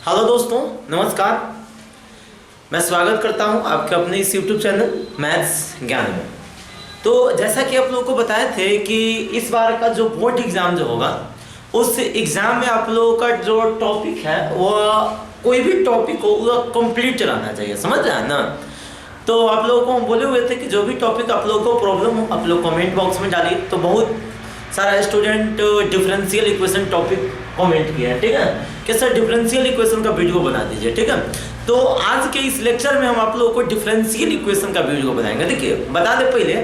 Hello दोस्तों, नमस्कार। मैं स्वागत करता हूं आपके अपने इस यूट्यूब चैनल मैथ्स ज्ञान में। तो जैसा कि आप लोगों को बताए थे कि इस बार का जो बोर्ड एग्ज़ाम जो होगा उस एग्ज़ाम में आप लोगों का जो टॉपिक है वह कोई भी टॉपिक हो वह कंप्लीट रहना चाहिए, समझ रहे हैं ना। तो आप लोगों को हम बोले हुए थे कि जो भी टॉपिक आप लोगों को प्रॉब्लम हो आप लोग कमेंट बॉक्स में डालिए। तो बहुत सारा student differential equation topic comment किया है, ठीक है, कि सर डिफरेंशियल इक्वेशन का वीडियो बना दीजिए, ठीक है। तो आज के इस लेक्चर में हम आप लोगों को डिफरेंशियल इक्वेशन का वीडियो बनाएंगे। देखिए बता दें पहले,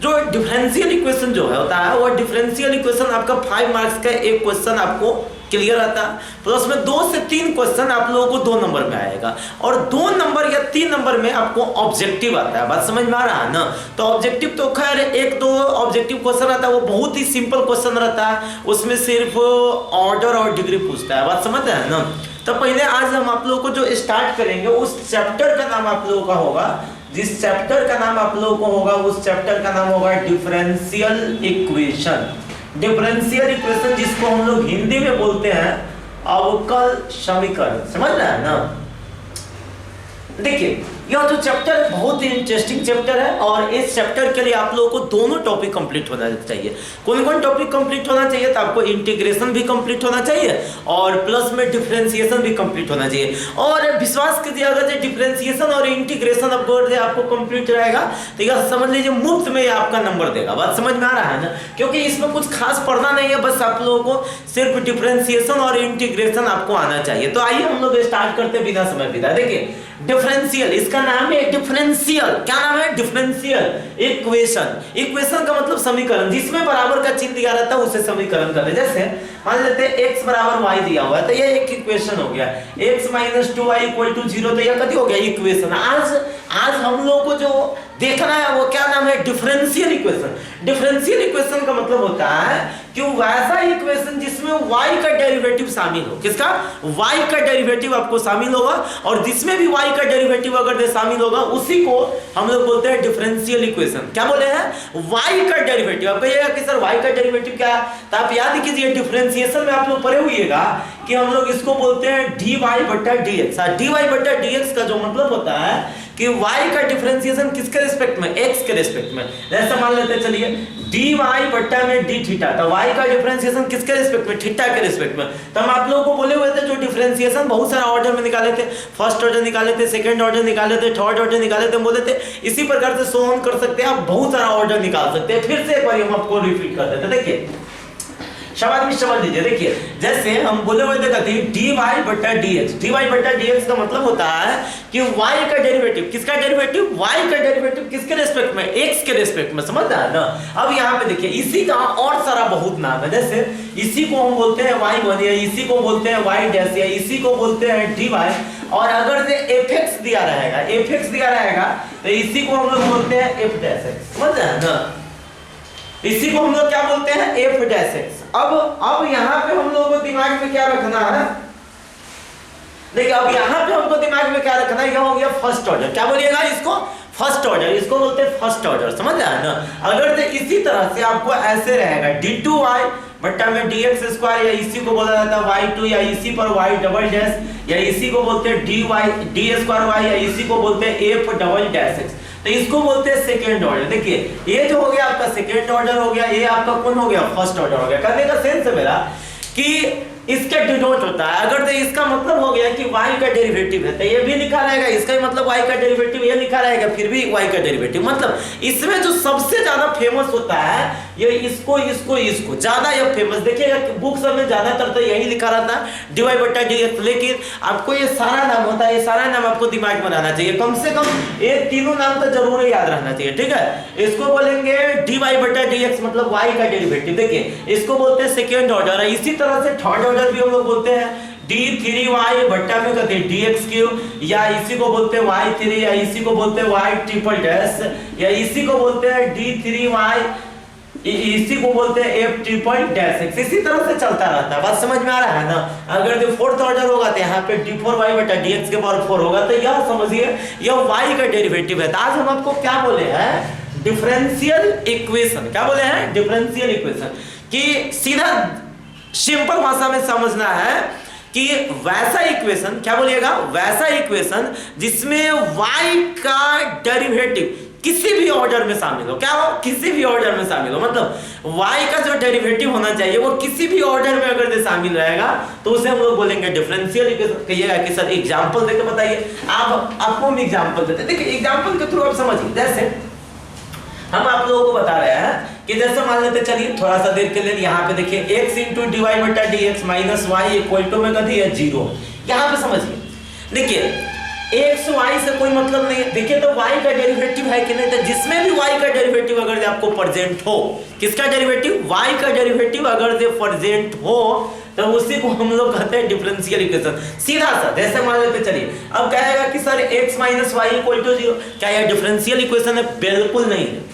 जो डिफरेंशियल इक्वेशन जो है होता है वो डिफरेंशियल इक्वेशन आपका 5 मार्क्स का एक क्वेश्चन आपको क्लियर आता है, प्लस में 2 से 3 क्वेश्चन आप लोगों को 2 नंबर में आएगा और 2 नंबर या 3 नंबर में आपको ऑब्जेक्टिव आता है। बात समझ में आ रहा है ना। तो ऑब्जेक्टिव तो खैर 1-2 ऑब्जेक्टिव क्वेश्चन आता है, वो बहुत ही सिंपल क्वेश्चन रहता है, उसमें सिर्फ ऑर्डर और डिग्री पूछता है। बात समझ रहे हैं ना। तो पहले आज हम आप लोगों को जो स्टार्ट करेंगे उस चैप्टर का नाम आप लोगों का होगा, जिस चैप्टर का नाम आप लोगों को होगा उस चैप्टर का नाम होगा डिफरेंशियल इक्वेशन। डिफरेंशियल इक्वेशन जिसको हम लोग हिंदी में बोलते हैं अवकल समीकरण, समझ रहे हैं ना। देखिए यह जो चैप्टर बहुत ही इंटरेस्टिंग चैप्टर है और इस चैप्टर के लिए आप लोगों को दोनों टॉपिक कंप्लीट होना चाहिए। कौन कौन टॉपिक कंप्लीट होना चाहिए? तो आपको इंटीग्रेशन भी कंप्लीट होना चाहिए और प्लस में डिफरेंशिएशन भी कंप्लीट होना चाहिए। और विश्वास कीजिए अगर जो डिफरेंशिएशन और इंटीग्रेशन आपको कंप्लीट रहेगा तो यह समझ लीजिए मुफ्त में आपका नंबर देगा। बात समझ में आ रहा है ना, क्योंकि इसमें कुछ खास पढ़ना नहीं है, बस आप लोगों को सिर्फ डिफरेंशिएशन और इंटीग्रेशन आपको आना चाहिए। तो आइए हम लोग स्टार्ट करते बिना समय बिताए। देखिए डिफरेंशियल, इसका नाम है डिफरेंशियल। क्या नाम है? Differential equation. इक्वेशन का मतलब समीकरण, जिसमें बराबर का चिन्ह दिया रहता है उसे समीकरण करते हैं। जैसे मान लेते हैं x बराबर y दिया हुआ है तो यह एक इक्वेशन हो गया। x - 2y = 0 तो यह कथी हो गया? इक्वेशन। आज हम लोगों को जो देखना है वो क्या नाम है? Differential equation. डिफरेंशियल इक्वेशन का मतलब होता है कि वैसा इक्वेशन जिसमें y का डेरिवेटिव शामिल हो। किसका? y का डेरिवेटिव आपको शामिल होगा और जिसमें भी y का डेरिवेटिव अगर शामिल होगा उसी को हम लोग बोलते हैं डिफरेंशियल इक्वेशन। क्या बोले हैं? y का डेरिवेटिव। आप कहिएगा कि सर y का डेरिवेटिव क्या है? तो आप याद कीजिए डिफरेंशिएशन में आप लोग पढ़े हुइएगा कि हम लोग इसको बोलते हैं dy/dx। dy/dx का जो मतलब होता है कि y का डिफरेंशिएशन किसके रिस्पेक्ट में? x के रिस्पेक्ट में। जैसे मान लेते चलिए dy/d थीटा, तो y का डिफरेंशिएशन किसके रिस्पेक्ट में? थीटा के रिस्पेक्ट में। तो हम आप लोगों को बोले हुए थे जो डिफरेंशिएशन बहुत सारा ऑर्डर में निकाले थे, फर्स्ट ऑर्डर निकाले थे, सेकंड ऑर्डर निकाले थे, थर्ड ऑर्डर निकाले थे, बोले थे इसी प्रकार से सो ऑन कर सकते हैं, आप बहुत सारा ऑर्डर निकाल सकते हैं। फिर से एक बार हम आपको रिपीट कर देते हैं। देखिए शब्द में समझ लीजिए। देखिए जैसे हम बोले हुए थे कहते हैं dy/dx। dy/dx का मतलब होता है कि y का डेरिवेटिव, किसका डेरिवेटिव? y का डेरिवेटिव किसके रिस्पेक्ट में? x के रिस्पेक्ट में, समझ रहा है ना। अब यहाँ पे देखिए इसी का और सारा बहुत नाम है। जैसे इसी को हम बोलते हैं y1 या इसी को बोलते हैं y' या इसी को बोलते हैं dy। और अगर से fx दिया रहेगा तो इसी को हम लोग बोलते हैं f', समझ रहे हैं ना। इसी को हम लोग क्या बोलते हैं? f'। अब यहाँ पे हम लोगों को दिमाग में क्या रखना है? देखिए अब यहाँ पे हमको दिमाग में क्या रखना है? यह हो गया फर्स्ट ऑर्डर। क्या बोलिएगा इसको? First order. इसको बोलते हैं फर्स्ट ऑर्डर, समझ रहे हैं ना। अगर तो इसी तरह से आपको ऐसे रहेगा d2y/dx², या इसी को बोला जाता है y2, या इसी पर y', या इसी को बोलते हैं d2y, या इसी को बोलते हैं f'(x). तो इसको बोलते हैं सेकेंड ऑर्डर। देखिए ये जो हो गया आपका सेकेंड ऑर्डर हो गया, ये आपका कौन हो गया? फर्स्ट ऑर्डर हो गया। कहने का सेंस है मेरा कि इसका डिनोट होता है, अगर तो इसका मतलब हो गया कि y का डेरिवेटिव है तो ये भी लिखा रहेगा, इसका ही मतलब y का डेरिवेटिव ये लिखा रहेगा, फिर भी y का डेरिवेटिव। मतलब इसमें जो सबसे ज्यादा फेमस होता है ये इसको ज्यादा ये फेमस। देखिएगा बुक सब में ज्यादातर तो यही लिखा रहता है dy/dx, लेकिन आपको ये सारा नाम होता है, ये सारा नाम आपको दिमाग में रहना चाहिए। कम से कम ये तीनों नाम तो जरूर याद रहना चाहिए, ठीक है। इसको बोलेंगे dy/dx मतलब y का डेरिवेटिव। देखिए इसको बोलते हैं सेकेंड ऑर्डर। इसी तरह से थर्ड ऑर्डर भी हम लोग बोलते हैं d3y बट्टा में कहते हैं dx3, या इसी को बोलते हैं y3, या इसी को बोलते हैं y'', या इसी को बोलते हैं d3y, इसी को बोलते हैं f''x। इसी तरह से चलता रहता है। बात समझ में आ रहा है ना। अगर जो फोर्थ ऑर्डर होगा तो यहाँ पे d4y/dx के पावर 4 होगा, तो यह समझिए यह y का डेरिवेटिव है। तो आज हम आपको क्या बोले हैं? Differential equation. क्या बोले हैं? Differential equation. कि सीधा सिंपल भाषा में समझना है कि वैसा इक्वेशन, क्या बोलिएगा, वैसा इक्वेशन जिसमें y का डेरिवेटिव किसी भी ऑर्डर में शामिल हो, क्या हो, किसी भी ऑर्डर में शामिल हो, मतलब y का जो डेरिवेटिव होना चाहिए वो किसी भी ऑर्डर में अगर से शामिल रहेगा तो उसे हम लोग बोलेंगे डिफरेंशियल इक्वेशन। कहिएगा कि सर एग्जांपल देके बताइए। आपको हम एग्जांपल देते हैं, देखिए एग्जांपल के थ्रू आप समझिए। जैसे हम आप लोगों को बता रहे हैं कि जैसे मान लेते, चलिए थोड़ा सा देर के लिए यहाँ पे देखिए x इंटू डी वाई बटा d x minus y equal to में कथी है 0। यहाँ पे समझिए, देखिए x y से कोई मतलब नहीं है। देखिए तो y का डेरिवेटिव है कि नहीं, तो जिसमें भी y का डेरिवेटिव अगर आपको प्रेजेंट हो, किसका डेरिवेटिव, y का डेरिवेटिव अगर से प्रेजेंट हो तो उसी को हम लोग कहते हैं डिफरेंशियल इक्वेशन। सीधा सा जैसे मान लेते, चलिए अब कहेगा कि sir x minus y equal to 0, क्या यह डिफरेंशियल इक्वेशन है? बिल्कुल नहीं है,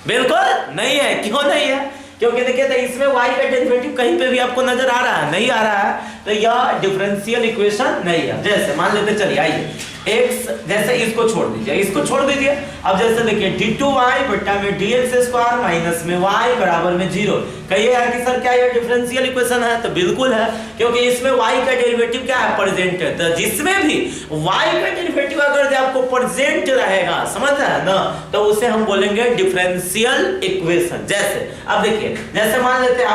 बिल्कुल नहीं है। क्यों नहीं है? क्योंकि देखिए तो इसमें y का डेरिवेटिव कहीं पे भी आपको नजर आ रहा है, नहीं आ रहा है, तो यह डिफरेंशियल इक्वेशन नहीं है। जैसे मान लेते, चलिए आइए x, जैसे इसको छोड़ दीजिए, इसको छोड़ दीजिए। अब जैसे देखिए d2y बटा में dx स्क्वायर माइनस में y बराबर में 0। कहिए यार कि सर क्या यह डिफरेंशियल इक्वेशन है? तो बिल्कुल है, क्योंकि इसमें y का डेरिवेटिव क्या है, प्रेजेंट है। तो जिसमें भी y का डेरिवेटिव अगर आपको प्रेजेंट रहेगा, समझ रहे हैं ना, तो उसे हम बोलेंगे डिफरेंशियल इक्वेशन। जैसे अब देखिए, जैसे मान लेते हैं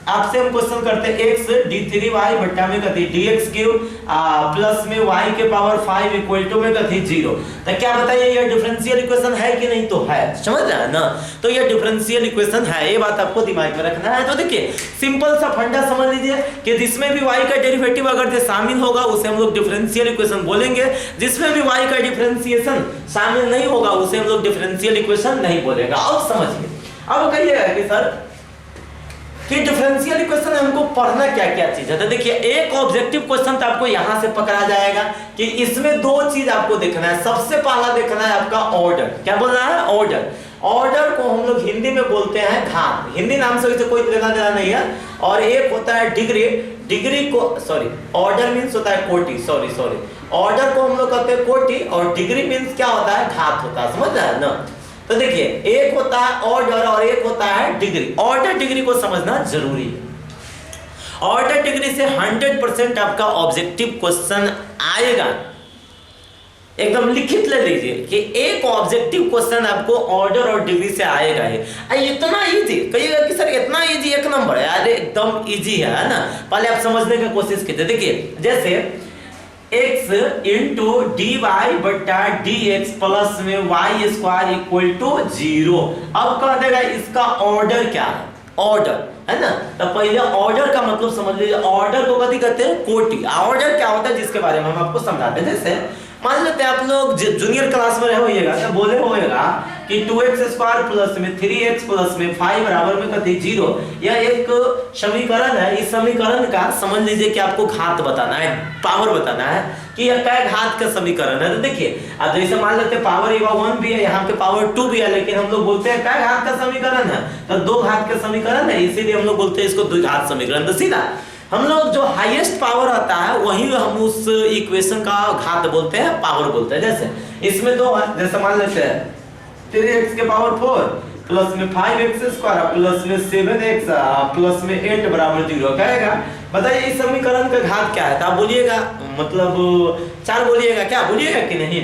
आपसे हम क्वेश्चन करते हैं x d3y बटा में कथी dx क्यूब प्लस में y के पावर 5 इक्वल टू में कथी 0। तो क्या बताइए यह डिफरेंशियल इक्वेशन है कि नहीं? तो है, समझ रहे हैं ना, तो यह डिफरेंशियल इक्वेशन है, ये बात आपको दिमाग में रखना है। तो देखिए सिंपल सा फंडा समझ लीजिए कि जिसमें भी y का डेरिवेटिव अगर शामिल होगा उसे हम लोग डिफरेंशियल इक्वेशन बोलेंगे, जिसमें भी y का डिफरेंशिएशन शामिल नहीं होगा उसे हम लोग डिफरेंशियल इक्वेशन नहीं बोलेगा। अब समझिए, अब कहिएगा कि सर कि डिफरेंशियल इक्वेशन हमको पढ़ना क्या क्या चीज है। तो देखिए एक ऑब्जेक्टिव क्वेश्चन तो आपको यहां से पकड़ा जाएगा कि इसमें दो चीज आपको देखना है। सबसे पहला देखना है आपका ऑर्डर, क्या बोल रहा है, ऑर्डर। ऑर्डर को हम लोग हिंदी में बोलते हैं घात, हिंदी नाम से इसे कोई लेना देना नहीं है। और एक होता है डिग्री, डिग्री को सॉरी ऑर्डर मींस होता है कोटि, सॉरी ऑर्डर को हम लोग कहते हैं कोटि, और डिग्री मींस क्या होता है, घात होता है, समझ रहे हैं ना। तो देखिए एक होता है ऑर्डर और एक होता है डिग्री। ऑर्डर डिग्री को समझना जरूरी है। ऑर्डर डिग्री से 100% आपका ऑब्जेक्टिव क्वेश्चन आएगा, एकदम लिखित ले लीजिए कि एक ऑब्जेक्टिव क्वेश्चन आपको ऑर्डर और डिग्री से आएगा ही। इतना इजी, कहिएगा कि सर इतना इजी एक नंबर है, अरे एकदम इजी है ना। पहले आप समझने की कोशिश कीजिए। देखिए जैसे x इंटू डी वाई बटा डी एक्स प्लस में वाई स्क्वायर इक्वल टू 0। अब कह देगा इसका ऑर्डर क्या है, ऑर्डर है ना। तो पहले ऑर्डर का मतलब समझ लीजिए, ऑर्डर को कभी कहते हैं कोटि। ऑर्डर क्या होता है जिसके बारे में हम आपको समझाते हैं। जैसे मान लेते हैं आप लोग जूनियर क्लास में रहे होइएगा तो बोले होएगा कि 2x स्क्वायर प्लस में 3x प्लस में 5 बराबर में कथी 0। यह एक समीकरण है। इस समीकरण का समझ लीजिए कि आपको घात बताना है, पावर बताना है कि यह क्या घात का समीकरण है। तो देखिए अब जैसे मान लेते हैं पावर 1 भी है, यहाँ पे पावर 2 भी है, लेकिन हम लोग बोलते हैं क्या घात का समीकरण है, तो दो घात का समीकरण है, इसीलिए हम लोग बोलते हैं इसको द्विघात समीकरण। तो सीधा हम लोग जो हाईएस्ट पावर आता है वही हम उस इक्वेशन का घात बोलते हैं, पावर बोलते हैं। जैसे इसमें दो है, जैसे मान लेते हैं 3x के पावर 4 प्लस में 5x स्क्वायर प्लस में 7x प्लस में 8 बराबर 0। कहेगा बताइए इस समीकरण का घात क्या है? तो आप बोलिएगा मतलब 4 बोलिएगा, क्या बोलिएगा कि नहीं?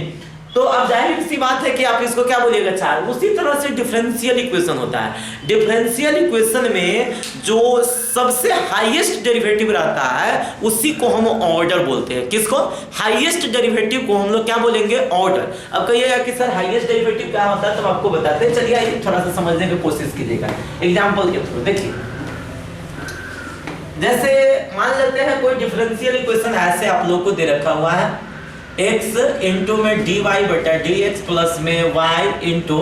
तो अब जाहिर सी बात है कि आप इसको क्या बोलिएगा 4। उसी तरह से डिफरेंशियल इक्वेशन होता है। डिफरेंशियल इक्वेशन में जो सबसे हाईएस्ट डेरिवेटिव रहता है उसी को हम ऑर्डर बोलते हैं। किसको? हाईएस्ट डेरिवेटिव को हम लोग क्या बोलेंगे? ऑर्डर। अब कहिएगा कि सर हाईएस्ट डेरिवेटिव क्या होता है, तो आपको बताते हैं। चलिए आइए थोड़ा सा समझने की कोशिश कीजिएगा एग्जांपल के थ्रू। देखिए जैसे मान लेते हैं कोई डिफरेंशियल इक्वेशन ऐसे आप लोग को दे रखा हुआ है, x इंटू में डी वाई बटा डी एक्स प्लस में y into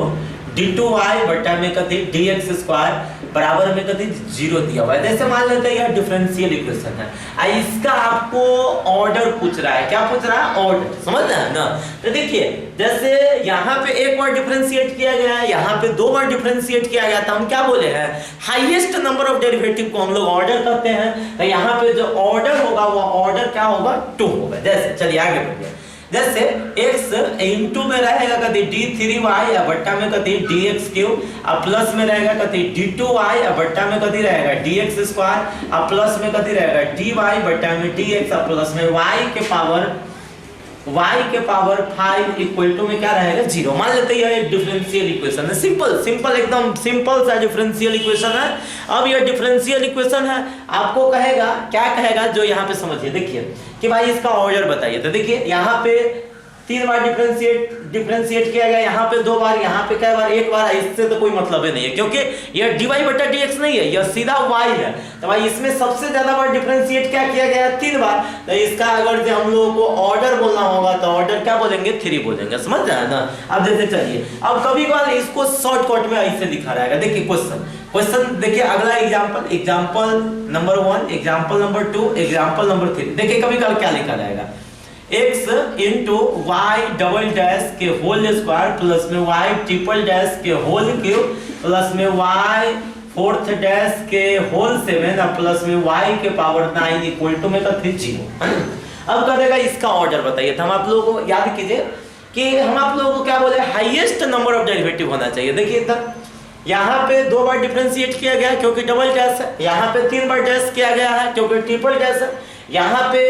d two y बटा में कथी डी एक्स स्क्वायर बराबर में कथी 0 दिया हुआ है। जैसे मान लेते हैं यह डिफरेंशियल इक्वेशन है, इसका आपको ऑर्डर पूछ रहा है। क्या पूछ रहा है? ऑर्डर। समझ रहे हैं ना। तो देखिए जैसे यहाँ पे एक बार डिफरेंशिएट किया गया है, यहाँ पे 2 बार डिफरेंशिएट किया गया था, हम क्या बोले हैं? हाईएस्ट नंबर ऑफ डेरिवेटिव को हम लोग ऑर्डर करते हैं। तो यहाँ पे जो ऑर्डर होगा वो ऑर्डर क्या होगा? 2 होगा। जैसे चलिए आगे बढ़िए। जैसे x इंटू में रहेगा कति d3y या बट्टा में कति dx क्यूब, अब प्लस में रहेगा कति d2y या बट्टा में कति रहेगा dx स्क्वायर, अब प्लस में कति रहेगा dy बट्टा में dx, अब प्लस में y के पावर 5 इक्वल टू में क्या रहेगा 0। मान लेते हैं ये डिफरेंशियल इक्वेशन है, सिंपल एकदम सिंपल सा डिफरेंशियल इक्वेशन है। अब ये डिफरेंशियल इक्वेशन है, आपको कहेगा क्या कहेगा, जो यहाँ पे समझिए, देखिए कि भाई इसका ऑर्डर बताइए। तो देखिए यहाँ पे 3 बार डिफरेंशिएट किया गया, यहाँ पे 2 बार, यहाँ पे क्या बार, 1 बार। इससे तो कोई मतलब ही नहीं है, क्योंकि यह dy बटा dx नहीं है, यह सीधा y है। तो भाई इसमें सबसे ज्यादा बार डिफरेंशिएट क्या किया गया, 3 बार। तो इसका अगर हम लोगों को ऑर्डर बोलना होगा तो ऑर्डर क्या बोलेंगे, 3 बोलेंगे, समझ रहे ना। अब जैसे चलिए, अब कभी कभार इसको शॉर्टकट में ऐसे दिखा रहेगा। देखिए क्वेश्चन देखिए, अगला example number 1, example number 2, example number 3। देखिए कभी कभार क्या लिखा रहेगा, x into y double dash के होल स्क्वायर प्लस में y ट्रिपल डैश के होल क्यूब प्लस में y फोर्थ डैश के होल 7 और प्लस में y के पावर 9 इक्वल टू में का 0। अब करेगा इसका ऑर्डर बताइए। तो हम आप लोगों को याद कीजिए कि हम आप लोगों को क्या बोले, हाईएस्ट नंबर ऑफ डेरिवेटिव होना चाहिए। देखिए इधर यहाँ पे 2 बार डिफरेंशिएट किया गया क्योंकि डबल डैश है, यहाँ पे 3 बार डैश किया गया है क्योंकि ट्रिपल डैश है, यहाँ पे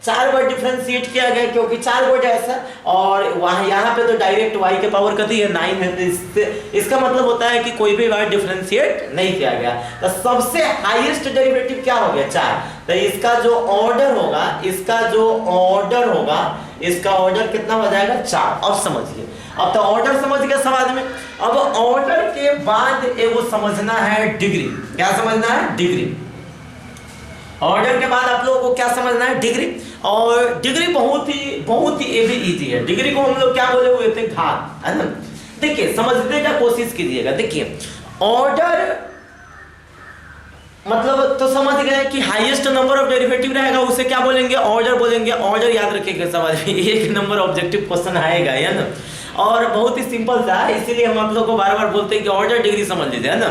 4 बार डिफरेंशिएट किया गया क्योंकि 4 बार डैश है, और वहां यहाँ पे तो डायरेक्ट y के पावर कितनी है 9 है। तो इसका मतलब होता है कि कोई भी बार डिफरेंशिएट नहीं किया गया। तो सबसे हाईएस्ट डेरिवेटिव क्या हो गया, 4। तो इसका जो ऑर्डर होगा, इसका ऑर्डर कितना हो जाएगा, 4। अब समझिए, अब तो ऑर्डर समझ गया सब आदमी। अब ऑर्डर के बाद वो समझना है डिग्री। क्या समझना है, डिग्री। ऑर्डर के बाद आप लोगों को क्या समझना है, डिग्री। और डिग्री बहुत ही इजी है। डिग्री को हम लोग क्या बोले हुए थे, घात, है ना। देखिए समझने का कोशिश कीजिएगा। देखिए ऑर्डर मतलब तो समझ गए कि हाईएस्ट नंबर ऑफ डेरिवेटिव रहेगा, उसे क्या बोलेंगे, ऑर्डर बोलेंगे। ऑर्डर याद रखिएगा सब आदमी, 1 नंबर ऑब्जेक्टिव क्वेश्चन आएगा, है ना। और बहुत ही सिंपल सा, इसीलिए हम आप लोग को बार बार बोलते हैं कि ऑर्डर डिग्री समझ लीजिए, है ना।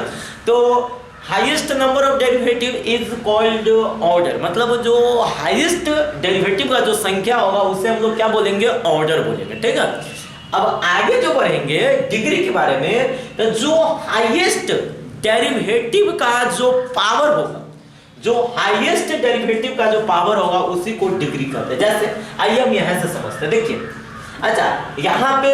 तो highest number of derivative is called order, मतलब जो हाईएस्ट डेरिवेटिव का जो संख्या होगा उसे हम लोग क्या बोलेंगे, ऑर्डर बोलेंगे, ठीक है। अब आगे जो पढ़ेंगे डिग्री के बारे में, तो जो हाईएस्ट डेरिवेटिव का जो पावर होगा, जो हाईएस्ट डेरिवेटिव का जो पावर होगा उसी को डिग्री कहते हैं। जैसे आइए हम यहां से समझते हैं। देखिए अच्छा, यहाँ पे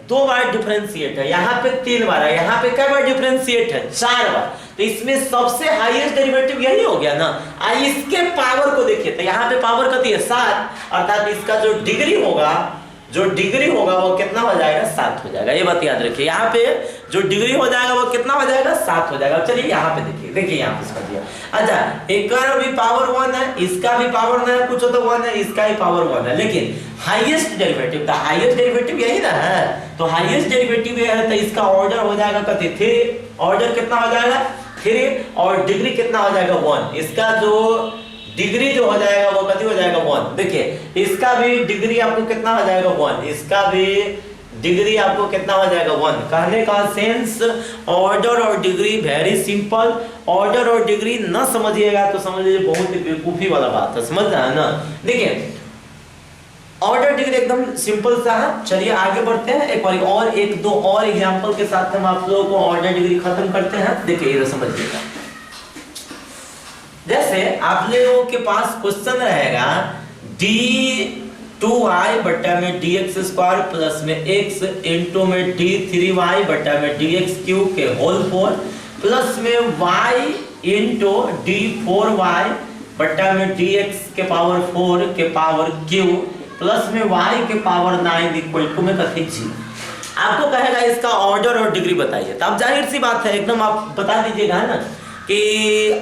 2 बार डिफरेंशिएट है, यहाँ पे 3 बार है, यहाँ पे क्या बार डिफरेंशिएट है, 4 बार। तो इसमें सबसे हाईएस्ट डेरिवेटिव यही हो गया ना। इसके पावर को देखिए, तो यहाँ पे पावर कितनी है, 7, अर्थात इसका जो डिग्री होगा वो कितना हो जाएगा, 7 हो जाएगा। ये बात याद रखिए, यहाँ पे जो डिग्री हो जाएगा वो कितना हो जाएगा, 7 हो जाएगा। चलिए यहाँ पे देखिए यहाँ पे समझिए। अच्छा, एक का भी पावर 1 है, इसका भी पावर 1 है, कुछ तो 1 है, इसका भी पावर 1 है, लेकिन हाईएस्ट डेरिवेटिव, तो हाईएस्ट डेरिवेटिव यही ना है। तो हाईएस्ट डेरिवेटिव ये है, तो इसका ऑर्डर हो जाएगा कितने, 3। ऑर्डर कितना हो जाएगा, 3, और डिग्री कितना हो जाएगा, 1। इसका जो डिग्री जो हो जाएगा वो कितनी हो जाएगा, 1। देखिए इसका भी डिग्री आपको कितना हो जाएगा, 1। इसका भी डिग्री आपको कितना हो जाएगा, 1। कहने का सेंस, ऑर्डर और डिग्री वेरी सिंपल। ऑर्डर और डिग्री ना समझिएगा तो समझ लीजिए बहुत ही बेवकूफी वाला बात है, समझ रहे हैं ना। देखिए ऑर्डर डिग्री एकदम सिंपल सा है। चलिए आगे बढ़ते हैं, एक बार और 1-2 और एग्जांपल के साथ हम आप लोगों को ऑर्डर डिग्री खत्म करते हैं। देखिए इधर समझिएगा। जैसे आप लोगों के पास क्वेश्चन रहेगा d2y बट्टा में dx स्क्वायर प्लस में x इंटू में d3y बट्टा में dx क्यूब के होल 4 प्लस में y इंटू d4y बट्टा में dx के पावर 4 के पावर क्यूब प्लस में y के पावर 9 इक्वल टू में कथी जी। आपको कहेगा इसका ऑर्डर और डिग्री बताइए। तो अब जाहिर सी बात है, एकदम आप बता दीजिएगा ना कि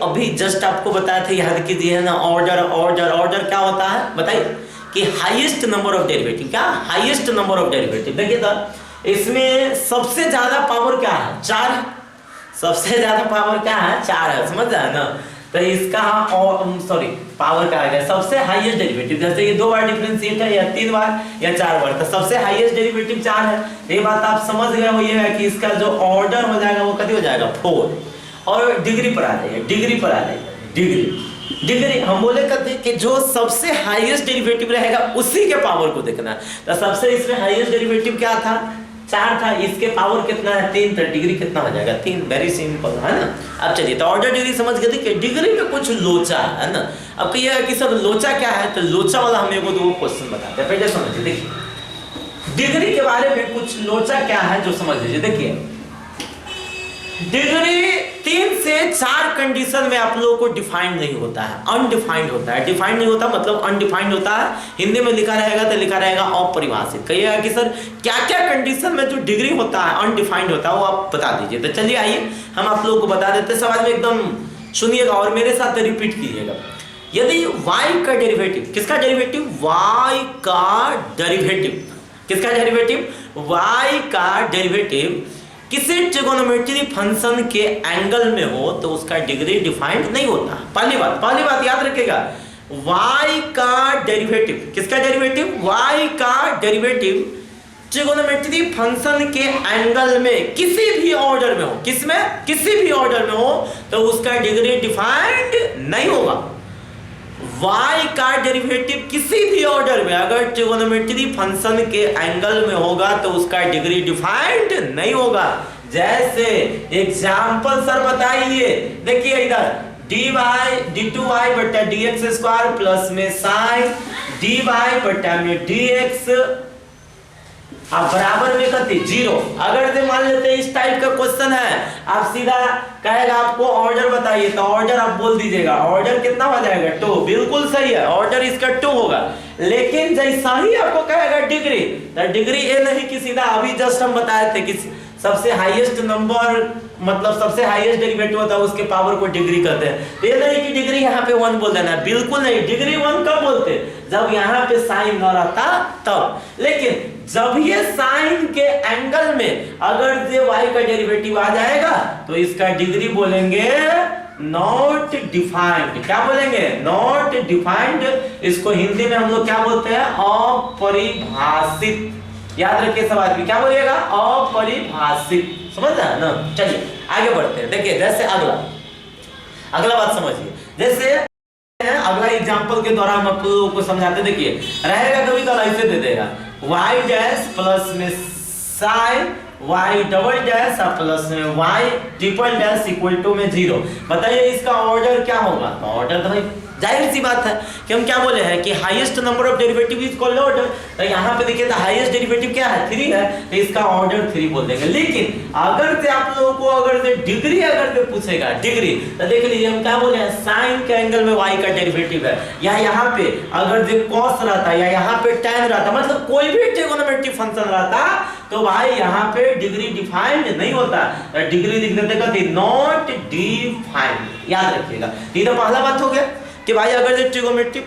अभी जस्ट आपको बताया था, याद कीजिए ना। ऑर्डर क्या होता है बताइए, कि हाईएस्ट नंबर ऑफ डेरिवेटिव। क्या हाईएस्ट नंबर ऑफ डेरिवेटिव। देखिए तो इसमें सबसे ज्यादा पावर क्या है, 4 है। सबसे ज्यादा पावर क्या है, 4 है, समझ रहे हैं ना। तो इसका पावर क्या है, सबसे हाईएस्ट डेरिवेटिव। जैसे ये 2 बार डिफरेंशिएट है, या 3 बार या 4 बार, तो सबसे हाईएस्ट डेरिवेटिव 4 है। ये बात आप समझ गए हो। ये है कि इसका जो ऑर्डर हो जाएगा वो कितना हो जाएगा, 4। और डिग्री पर आ जाइए, डिग्री। डिग्री हम बोले करते हैं कि जो सबसे हाईएस्ट डेरिवेटिव रहेगा उसी के पावर को देखना है। तो सबसे इसमें हाईएस्ट डेरिवेटिव क्या था, 4 था, इसके पावर कितना है 3, तो डिग्री कितना हो जाएगा 3। वेरी सिंपल है ना। अब चलिए तो ऑर्डर डिग्री समझ गए थे कि डिग्री में कुछ लोचा है ना। अब कहिएगा कि सर लोचा क्या है, तो लोचा वाला हम एगो दो क्वेश्चन बताते हैं, पहले समझिए। देखिए डिग्री के बारे में कुछ लोचा क्या है जो समझ लीजिए। देखिए डिग्री 3 से 4 कंडीशन में आप लोगों को डिफाइंड नहीं होता है, अनडिफाइंड होता है। डिफाइंड नहीं होता मतलब अनडिफाइंड होता है। हिंदी में लिखा रहेगा तो लिखा रहेगा अपरिभाषित। कहिएगा कि सर क्या क्या कंडीशन में जो डिग्री होता है अनडिफाइंड होता है वो आप बता दीजिए। तो चलिए आइए हम आप लोगों को बता देते हैं। सवाल में एकदम सुनिएगा और मेरे साथ रिपीट कीजिएगा। यदि y का डेरिवेटिव, किसका डेरिवेटिव, y का डेरिवेटिव, किसका डेरिवेटिव, y का डेरिवेटिव किसी ट्रिगोनोमेट्री फंक्शन के एंगल में हो तो उसका डिग्री डिफाइंड नहीं होता। पहली बात याद रखिएगा, y का डेरिवेटिव, किसका डेरिवेटिव, y का डेरिवेटिव ट्रिगोनोमेट्री फंक्शन के एंगल में किसी भी ऑर्डर में हो, किसमें, किसी भी ऑर्डर में हो तो उसका डिग्री डिफाइंड नहीं होगा। y का डेरिवेटिव किसी भी ऑर्डर में अगर ट्रिगोनोमेट्री फंक्शन के एंगल में होगा तो उसका डिग्री डिफाइंड नहीं होगा। जैसे एग्जांपल सर बताइए, देखिए इधर d2y बटा dx स्क्वायर प्लस में sin dy बटा में dx अब बराबर में कति 0। अगर से मान लेते हैं इस टाइप का क्वेश्चन है, आप सीधा कहेगा आपको ऑर्डर बताइए, तो ऑर्डर आप बोल दीजिएगा, ऑर्डर कितना हो जाएगा 2। बिल्कुल सही है, ऑर्डर इसका 2 होगा। लेकिन जैसा ही आपको कहेगा डिग्री, तो डिग्री ये नहीं कि सीधा अभी जस्ट हम बताए थे कि सबसे हाईएस्ट नंबर मतलब सबसे हाईएस्ट डेरिवेटिव होता है उसके पावर को डिग्री कहते हैं। ये नहीं कि डिग्री यहाँ पे 1 बोल देना है, बिल्कुल नहीं। डिग्री 1 कब बोलते, जब यहाँ पे साइन न रहता तब। लेकिन जब ये साइन के एंगल में अगर ये y का डेरिवेटिव आ जाएगा तो इसका डिग्री बोलेंगे नॉट डिफाइंड। क्या बोलेंगे, नॉट डिफाइंड। इसको हिंदी में हम लोग क्या बोलते हैं, अपरिभाषित। याद रखिए सब आदमी क्या बोलिएगा, अपरिभाषित। समझ रहे ना। चलिए आगे बढ़ते हैं। देखिए जैसे अगला बात समझिए। जैसे अगला एग्जांपल के द्वारा हम आप लोगों को समझाते। देखिए रहेगा कभी कल ऐसे दे देगा y डैश प्लस में sin y double dash plus में y triple dash equal to में 0। बताइए इसका ऑर्डर क्या होगा। तो ऑर्डर तो भाई जाहिर सी बात है कि हम क्या बोले हैं कि highest number of derivative is called order. तो यहाँ पे देखिए तो हाईएस्ट डेरिवेटिव क्या है 3 है, तो इसका ऑर्डर 3 बोल देंगे। लेकिन अगर से आप लोगों को अगर से डिग्री अगर से पूछेगा डिग्री, तो देख लीजिए हम क्या बोले हैं, साइन के एंगल में y का डेरिवेटिव है, या यहाँ पे अगर से cos रहता या यहाँ पे tan रहता, मतलब कोई भी ट्रिगोनोमेट्री फंक्शन रहता तो भाई यहाँ पे डिग्री डिफाइंड नहीं होता। डिग्री लिख देते कहते नॉट डिफाइंड। याद रखिएगा। ये तो पहला बात हो गया कि भाई अगर जो ट्रिगोनोमेट्री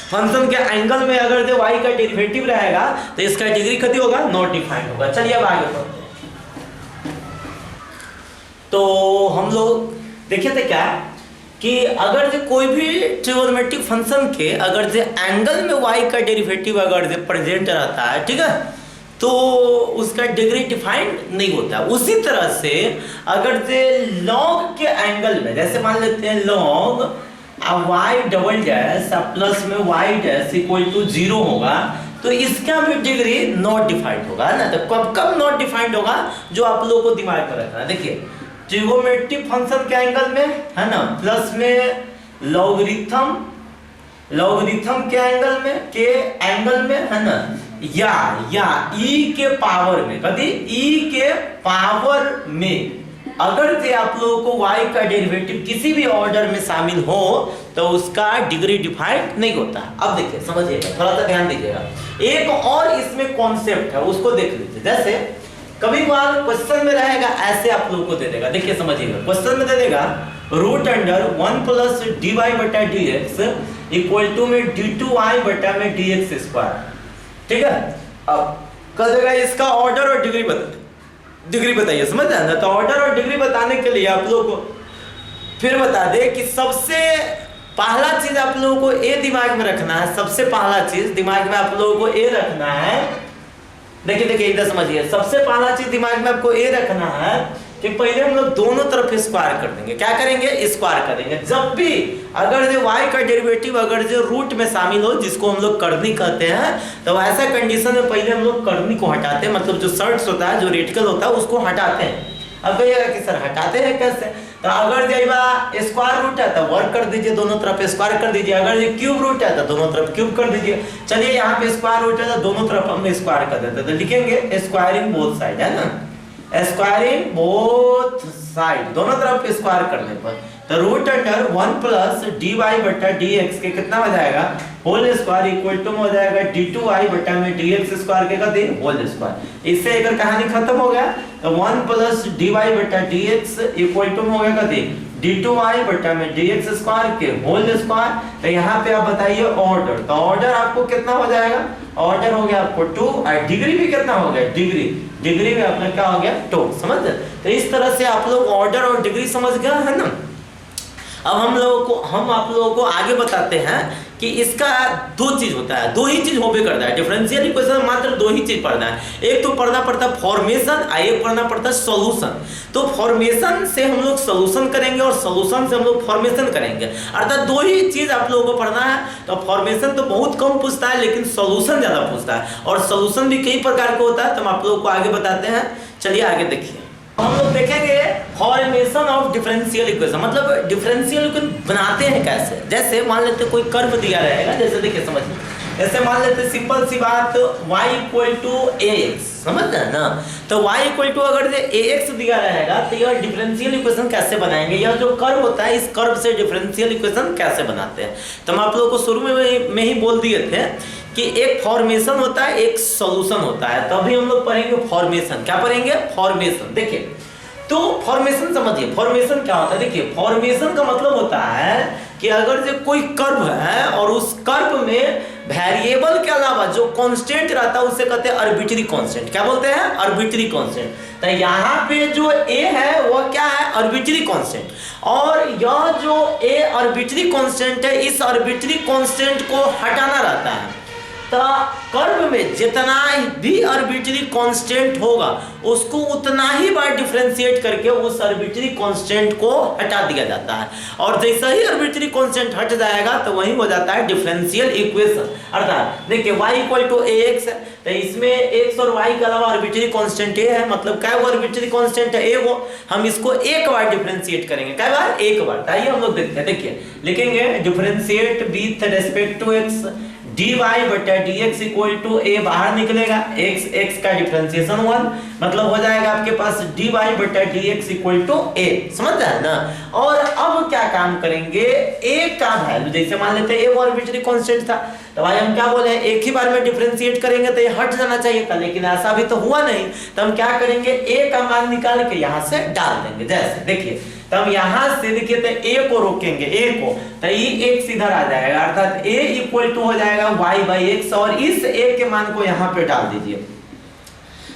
फंक्शन के एंगल में अगर जो y का डेरिवेटिव रहेगा तो इसका डिग्री कितनी होगा, नॉट डिफाइंड होगा। चलिए अब आगे बढ़ते हैं। तो हम लोग देखे थे क्या कि अगर जो कोई भी ट्रिगोनोमेट्रिक फंक्शन के अगर जो एंगल में y का डेरिवेटिव अगर जो प्रेजेंट रहता है, ठीक है, तो उसका डिग्री डिफाइंड नहीं होता। उसी तरह से अगर जो लॉग के एंगल में, जैसे मान लेते हैं log y double dash plus में y डैश इक्वल टू 0 होगा, तो इसका भी डिग्री नॉट डिफाइंड होगा ना। तो कब नॉट डिफाइंड होगा, जो आप लोगों को दिमाग में रखना है। देखिए ट्रिगोनोमेट्रिक फंक्शन के एंगल में है ना, प्लस में लॉगरिथम के एंगल में है ना, या e के पावर में, कभी e के पावर में अगर से आप लोगों को y का डेरिवेटिव किसी भी ऑर्डर में शामिल हो तो उसका डिग्री डिफाइंड नहीं होता। अब देखिए समझिएगा, थोड़ा सा ध्यान दीजिएगा। एक और इसमें कॉन्सेप्ट है, उसको देख लीजिए। जैसे कभी बार क्वेश्चन में रहेगा ऐसे आप लोगों को दे देगा, देखिए समझिएगा। क्वेश्चन में दे देगा रूट अंडर 1 प्लस dy बटा dx इक्वल टू में d2y बटा में dx स्क्वायर, ठीक है। अब कह देगा इसका ऑर्डर और डिग्री बताइए, समझ रहे हैं ना। तो ऑर्डर और डिग्री बताने के लिए आप लोगों को फिर बता दे कि सबसे पहला चीज आप लोगों को ये दिमाग में रखना है। सबसे पहला चीज दिमाग में आप लोगों को ये रखना है, देखिए इधर समझिए। सबसे पहला चीज दिमाग में आपको ये रखना है कि पहले हम लोग दोनों तरफ स्क्वायर कर देंगे। क्या करेंगे? स्क्वायर करेंगे। जब भी अगर जो y का डेरिवेटिव अगर जो रूट में शामिल हो, जिसको हम लोग कर्नी कहते हैं, तो ऐसा कंडीशन में पहले हम लोग कर्नी को हटाते हैं, मतलब जो सर्ट्स होता है, जो रेडिकल होता है, उसको हटाते हैं। अब कहिएगा कि सर हटाते हैं कैसे? तो अगर जो स्क्वायर रूट है तो वर्क कर दीजिए, दोनों तरफ स्क्वायर कर दीजिए। अगर ये क्यूब रूट है तो दोनों तरफ क्यूब कर दीजिए। चलिए यहाँ पे स्क्वायर रूट है तो दोनों तरफ हम स्क्वायर कर देते हैं, तो लिखेंगे स्क्वायरिंग बोथ साइड, है ना, स्क्वायरिंग बोथ साइड, दोनों तरफ स्क्वायर करने पर तो root under 1 plus d y बटा डी एक्स के कितना हो जाएगा? होल स्क्वायर इक्वल टू हो जाएगा d2y बटा में dx स्क्वायर के का दिन होल स्क्वायर। इससे अगर कहानी खत्म हो गया तो 1 प्लस dy बटा dx इक्वल टू हो गया का दिन d2y बटा में dx स्क्वायर के होल स्क्वायर। तो यहाँ पे आप बताइए ऑर्डर, तो ऑर्डर आपको कितना हो जाएगा? ऑर्डर हो गया आपको 2 और डिग्री भी कितना हो गया? डिग्री में अपना क्या हो गया? 2। समझ? तो इस तरह से आप लोग ऑर्डर और डिग्री समझ गए, है ना। अब हम आप लोगों को आगे बताते हैं कि इसका दो चीज होता है, दो ही चीज होबे करता है डिफरेंशियल इक्वेशन में, मात्र दो ही चीज पढ़ना है। एक तो पढ़ना पड़ता है फॉर्मेशन और एक पढ़ना पड़ता है सॉल्यूशन। तो फॉर्मेशन से हम लोग सॉल्यूशन करेंगे और सॉल्यूशन से हम लोग फॉर्मेशन करेंगे, अर्थात दो ही चीज आप लोगों को पढ़ना है। तो फॉर्मेशन तो बहुत कम पूछता है लेकिन सॉल्यूशन ज्यादा पूछता है, और सॉल्यूशन भी कई प्रकार का होता है, तो हम आप लोगों को आगे बताते हैं। चलिए आगे देखिए, हम लोग देखेंगे फॉर्मेशन ऑफ डिफरेंशियल इक्वेशन, मतलब डिफरेंशियल इक्वेशन बनाते हैं कैसे। जैसे मान लेते कोई कर्व दिया रहेगा, जैसे देखिए समझिए, जैसे मान लेते सिंपल सी बात y इक्वल टू ax, समझ रहे हैं ना। तो y इक्वल टू अगर ax दिया रहेगा तो यह डिफरेंशियल इक्वेशन कैसे बनाएंगे, यह जो कर्व होता है इस कर्व से डिफरेंशियल इक्वेशन कैसे बनाते हैं। तो हम आप लोगों को शुरू में ही बोल दिए थे कि एक फॉर्मेशन होता है, एक सॉल्यूशन होता है। तो अभी हम लोग पढ़ेंगे फॉर्मेशन। क्या पढ़ेंगे? फॉर्मेशन। देखिए तो फॉर्मेशन समझिए, फॉर्मेशन क्या होता है। देखिए फॉर्मेशन का मतलब होता है कि अगर जो कोई कर्व है और उस कर्व में वेरिएबल के अलावा जो कांस्टेंट रहता है उसे कहते हैं आर्बिट्री कांस्टेंट। क्या बोलते हैं? Arbitrary constant. तो यहाँ पे जो a है वह क्या है? Arbitrary constant. और यह जो a आर्बिट्री कांस्टेंट है, इस आर्बिट्री कांस्टेंट को हटाना रहता है। तो कर्व में जितना भी आर्बिट्री कांस्टेंट होगा उसको उतना ही बार डिफरेंशिएट करके उस आर्बिट्री कांस्टेंट को हटा दिया जाता है, और जैसा ही आर्बिट्री कांस्टेंट हट जाएगा तो वही हो जाता है डिफरेंशियल इक्वेशन। अर्थात देखिए y इक्वल टू ax है, तो इसमें x और y के अलावा आर्बिट्री कांस्टेंट a है, मतलब क्या वो आर्बिट्री कांस्टेंट है? a वो हम इसको एक बार डिफरेंशिएट करेंगे। क्या बार? एक बार। आइए हम लोग देखते हैं। देखिए लिखेंगे differentiate with respect to x dy बटा dx इक्वल टू a, बाहर निकलेगा x का डिफरेंशिएशन 1, मतलब हो जाएगा आपके पास dy बटा dx इक्वल टू a। समझ रहे हैं ना। और अब क्या काम करेंगे, a का वैल्यू जैसे मान लेते हैं a वो आर्बिट्री कांस्टेंट था, तो भाई हम क्या बोले एक ही बार में डिफरेंशिएट करेंगे तो ये हट जाना चाहिए था, लेकिन ऐसा भी तो हुआ नहीं। तो हम क्या करेंगे, a का मान निकाल के यहाँ से डाल देंगे। जैसे देखिए तब यहां से देखिए तो a को रोकेंगे, a को, तो ये x इधर आ जाएगा, अर्थात a इक्वल टू हो जाएगा y बाई एक्स, और इस a के मान को यहां पे डाल दीजिए।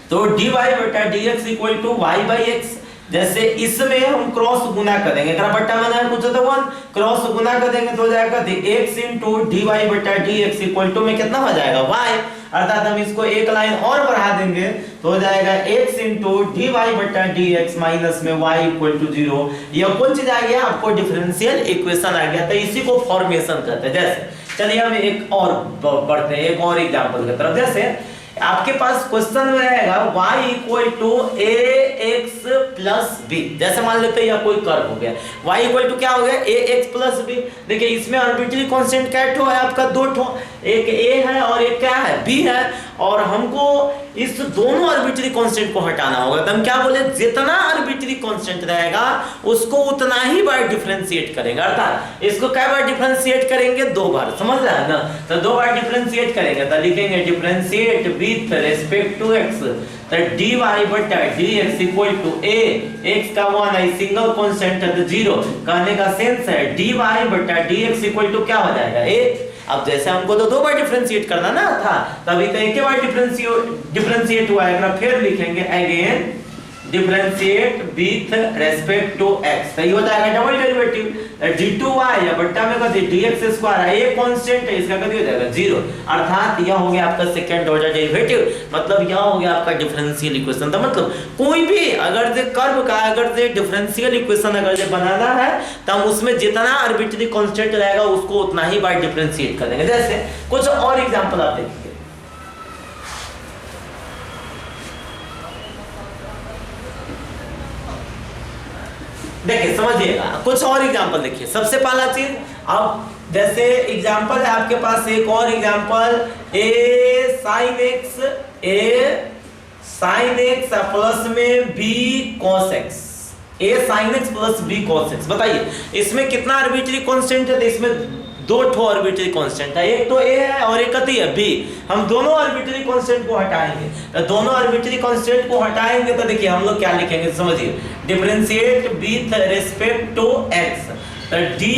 तो dy बटा dx equal to y by x. जैसे इसमें हम क्रॉस गुना करेंगे, बट्टा बनाए कुछ तो 1 क्रॉस गुना कर देंगे तो हो जाएगा x इंटू dy बटा dx इक्वल टू में कितना हो जाएगा y, अर्थात हम इसको एक लाइन और बढ़ा देंगे तो हो जाएगा x इंटू dy बटा dx माइनस में y इक्वल टू 0। यह कौन चीज आ गया? आपको डिफरेंशियल इक्वेशन आ गया। तो इसी को फॉर्मेशन कहते हैं। जैसे चलिए हम एक और बढ़ते हैं, एक और एग्जांपल की तरफ। जैसे आपके पास क्वेश्चन में रहेगा y equal to ax plus b। जैसे मान लेते हैं यह कोई कर्व हो गया, y इक्वल टू क्या हो गया? ax plus b। देखिए इसमें आर्बिट्री कांस्टेंट क्या ठो है आपका? 2 ठो, एक a है और एक क्या है? b है, और हमको इस दोनों आर्बिट्री कांस्टेंट को हटाना होगा। तो हम क्या बोले, जितना आर्बिट्री कांस्टेंट रहेगा उसको उतना ही बार डिफरेंशिएट करेंगे, अर्थात इसको क्या बार डिफरेंशिएट करेंगे? 2 बार। समझ रहे हैं ना। तो 2 बार डिफरेंशिएट करेंगे तो लिखेंगे differentiate with respect to x, तो dy बटा dx equal to a, x का 1 है, सिंगल कांस्टेंट है तो 0, कहने का सेंस है dy बटा dx इक्वल टू क्या हो जाएगा? a। अब जैसे हमको तो 2 बार डिफरेंशिएट करना ना था, तभी तो एक बार डिफरेंशिएट हुआ है। फिर लिखेंगे again differentiate with respect to x, तो ये हो जाएगा डबल डेरिवेटिव। d2y या बट्टा में कथी dx² है, ये कांस्टेंट है, इसका कथी हो जाएगा 0, अर्थात यह हो गया आपका सेकंड ऑर्डर डेरिवेटिव, मतलब यह हो गया आपका डिफरेंशियल इक्वेशन। तो मतलब कोई भी अगर से कर्व का अगर से डिफरेंशियल इक्वेशन अगर से बनाना है तो हम उसमें जितना आर्बिट्ररी कांस्टेंट रहेगा उसको उतना ही बार डिफरेंशिएट कर देंगे। जैसे कुछ और एग्जांपल आप देखिए, देखिए समझिएगा, कुछ और एग्जांपल देखिए। सबसे पहला चीज, अब जैसे एग्जांपल है आपके पास एक और example, a sin x plus में b cos x, a sin x plus b cos x। बताइए इसमें कितना आर्बिट्ररी कांस्टेंट है? तो इसमें दो ठो आर्बिट्ररी कांस्टेंट है, एक तो a है और एक कथी है b। हम दोनों आर्बिट्ररी कांस्टेंट को हटाएंगे, तो दोनों आर्बिट्ररी कांस्टेंट को हटाएंगे तो देखिए हम लोग क्या लिखेंगे, समझिए, differentiate with respect to x, तो dy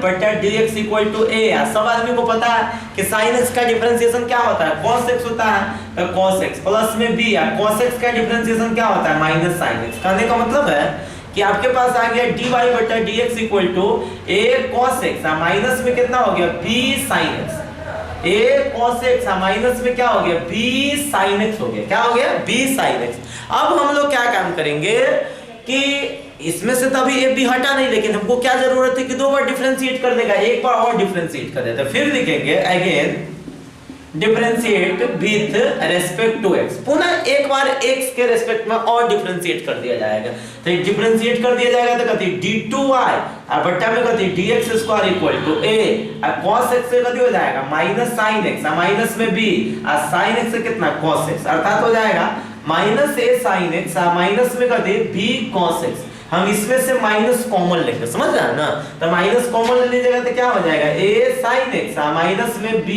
बटा dx इक्वल टू a। सब आदमी को पता है कि sin x का डिफरेंशिएशन क्या होता है, cos x होता है, तो cos x प्लस में b है, cos x का डिफरेंशिएशन क्या होता है, माइनस sin x। कहने का मतलब है कि आपके पास आ गया dy बटा dx equal to a cos x, minus में कितना हो गया b sin x, a cos x minus में क्या हो गया b sin x हो गया, क्या हो गया b sin x। अब हम लोग क्या काम करेंगे कि इसमें से तभी a b हटा नहीं, लेकिन हमको क्या जरूरत है कि दो बार डिफरेंशिएट कर देगा, एक बार और डिफरेंशिएट कर देता है, फिर लिखेंगे again differentiate with respect to x, पुनः एक बार x के रेस्पेक्ट में और डिफरेंशिएट कर दिया जाएगा। तो डिफरेंशिएट कर दिया जाएगा तो कथी d2y और बट्टा में कथी dx² इक्वल टू a और cos x से कथी हो जाएगा माइनस sin x, माइनस में b और sin x से कितना cos x, अर्थात हो जाएगा minus a sin x minus में कथी b cos x। हम इसमें से माइनस कॉमन लेंगे, समझ रहे हैं ना, तो माइनस कॉमन ले लीजिएगा तो क्या हो जाएगा a sin x माइनस में b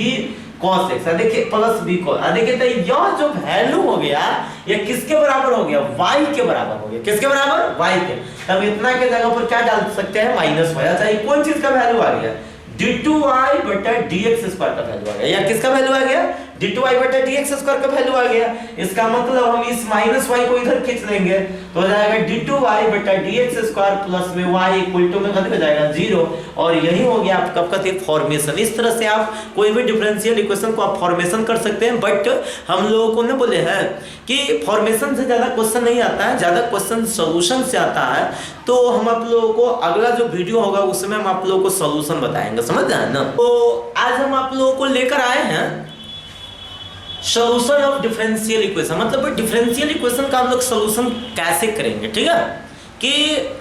cos x, देखिए प्लस b cos, देखिए तो यह जो वैल्यू हो गया ये किसके बराबर हो गया, y के बराबर हो गया, किसके बराबर, y के। तब इतना के जगह पर क्या डाल सकते हैं, माइनस y। अच्छा ये कौन चीज का वैल्यू आ गया, d2y बटा dx² का वैल्यू आ गया, या किसका वैल्यू आ गया, d2y बटा dx² का वैल्यू आ गया। इसका मतलब हम इस माइनस y को इधर खींच लेंगे तो हो जाएगा d2y बटा dx² प्लस में y इक्वल टू में खत्म हो जाएगा 0, और यही हो गया आपका कथी फॉर्मेशन। इस तरह से आप कोई भी डिफरेंशियल इक्वेशन को आप फॉर्मेशन कर सकते हैं, बट हम लोगों को ने बोले हैं कि फॉर्मेशन से ज्यादा क्वेश्चन नहीं आता है, ज्यादा क्वेश्चन सॉल्यूशन से आता है। तो हम आप लोगों को अगला जो वीडियो होगा उसमें हम आप लोगों को सॉल्यूशन बताएंगे, समझ रहे हैं ना। तो आज हम आप लोगों को लेकर आए हैं सॉल्यूशन ऑफ डिफरेंशियल इक्वेशन, मतलब डिफरेंशियल इक्वेशन का हम लोग सॉल्यूशन कैसे करेंगे, ठीक है, कि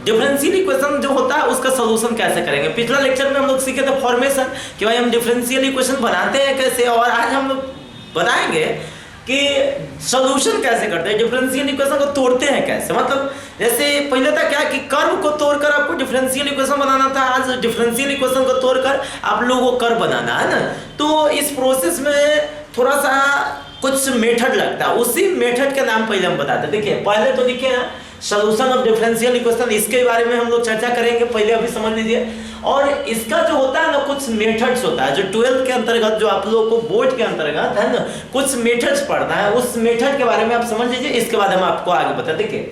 डिफरेंशियल इक्वेशन जो होता है उसका सॉल्यूशन कैसे करेंगे। पिछला लेक्चर में हम लोग सीखे थे फॉर्मेशन, कि भाई हम डिफरेंशियल इक्वेशन बनाते हैं कैसे, और आज हम लोग बताएंगे कि सॉल्यूशन कैसे करते हैं, डिफरेंशियल इक्वेशन को तोड़ते हैं कैसे। मतलब जैसे पहले था क्या कि कर्व को तोड़कर आपको डिफरेंशियल इक्वेशन बनाना था, आज डिफरेंशियल इक्वेशन को तोड़कर आप लोगों को कर्व बनाना है ना। तो इस प्रोसेस में थोड़ा सा कुछ मेथड लगता है, उसी मेथड का नाम पहले हम बताते हैं। देखिए पहले तो लिखे हैं सॉल्यूशन ऑफ डिफरेंशियल इक्वेशन, इसके बारे में हम लोग चर्चा करेंगे, पहले अभी समझ लीजिए। और इसका जो होता है ना कुछ मेथड्स होता है, जो 12th के अंतर्गत जो आप लोगों को बोर्ड के अंतर्गत है ना कुछ मेथड्स पढ़ना है, उस मेथड के बारे में आप समझ लीजिए, इसके बाद हम आपको आगे बता। देखिए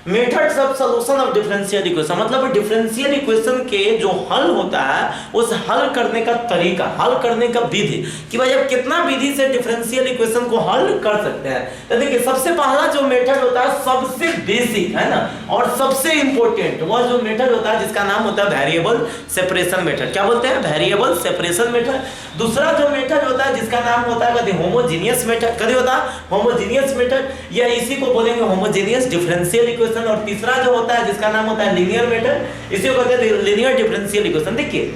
methods of solution of differential equation, मतलब डिफरेंशियल इक्वेशन के जो हल होता है उस हल करने का तरीका, हल करने का विधि, कि भाई आप कितना विधि से डिफरेंशियल इक्वेशन को हल कर सकते हैं। तो देखिए सबसे पहला जो मेथड होता है सबसे बेसिक है ना और सबसे इंपॉर्टेंट वह जो मेथड होता है जिसका नाम होता है वेरिएबल सेपरेशन मेथड। क्या बोलते हैं, वेरिएबल सेपरेशन मेथड। दूसरा जो मेथड होता है जिसका नाम होता है होमोजेनियस मेथड, कभी होता है होमोजेनियस मेथड, या इसी को बोलेंगे होमोजेनियस डिफरेंशियल इक्वेशन। और तीसरा जो होता है जिसका नाम होता है लीनियर मेथड, इसी को कहते हैं लीनियर डिफरेंशियल इक्वेशन। देखिए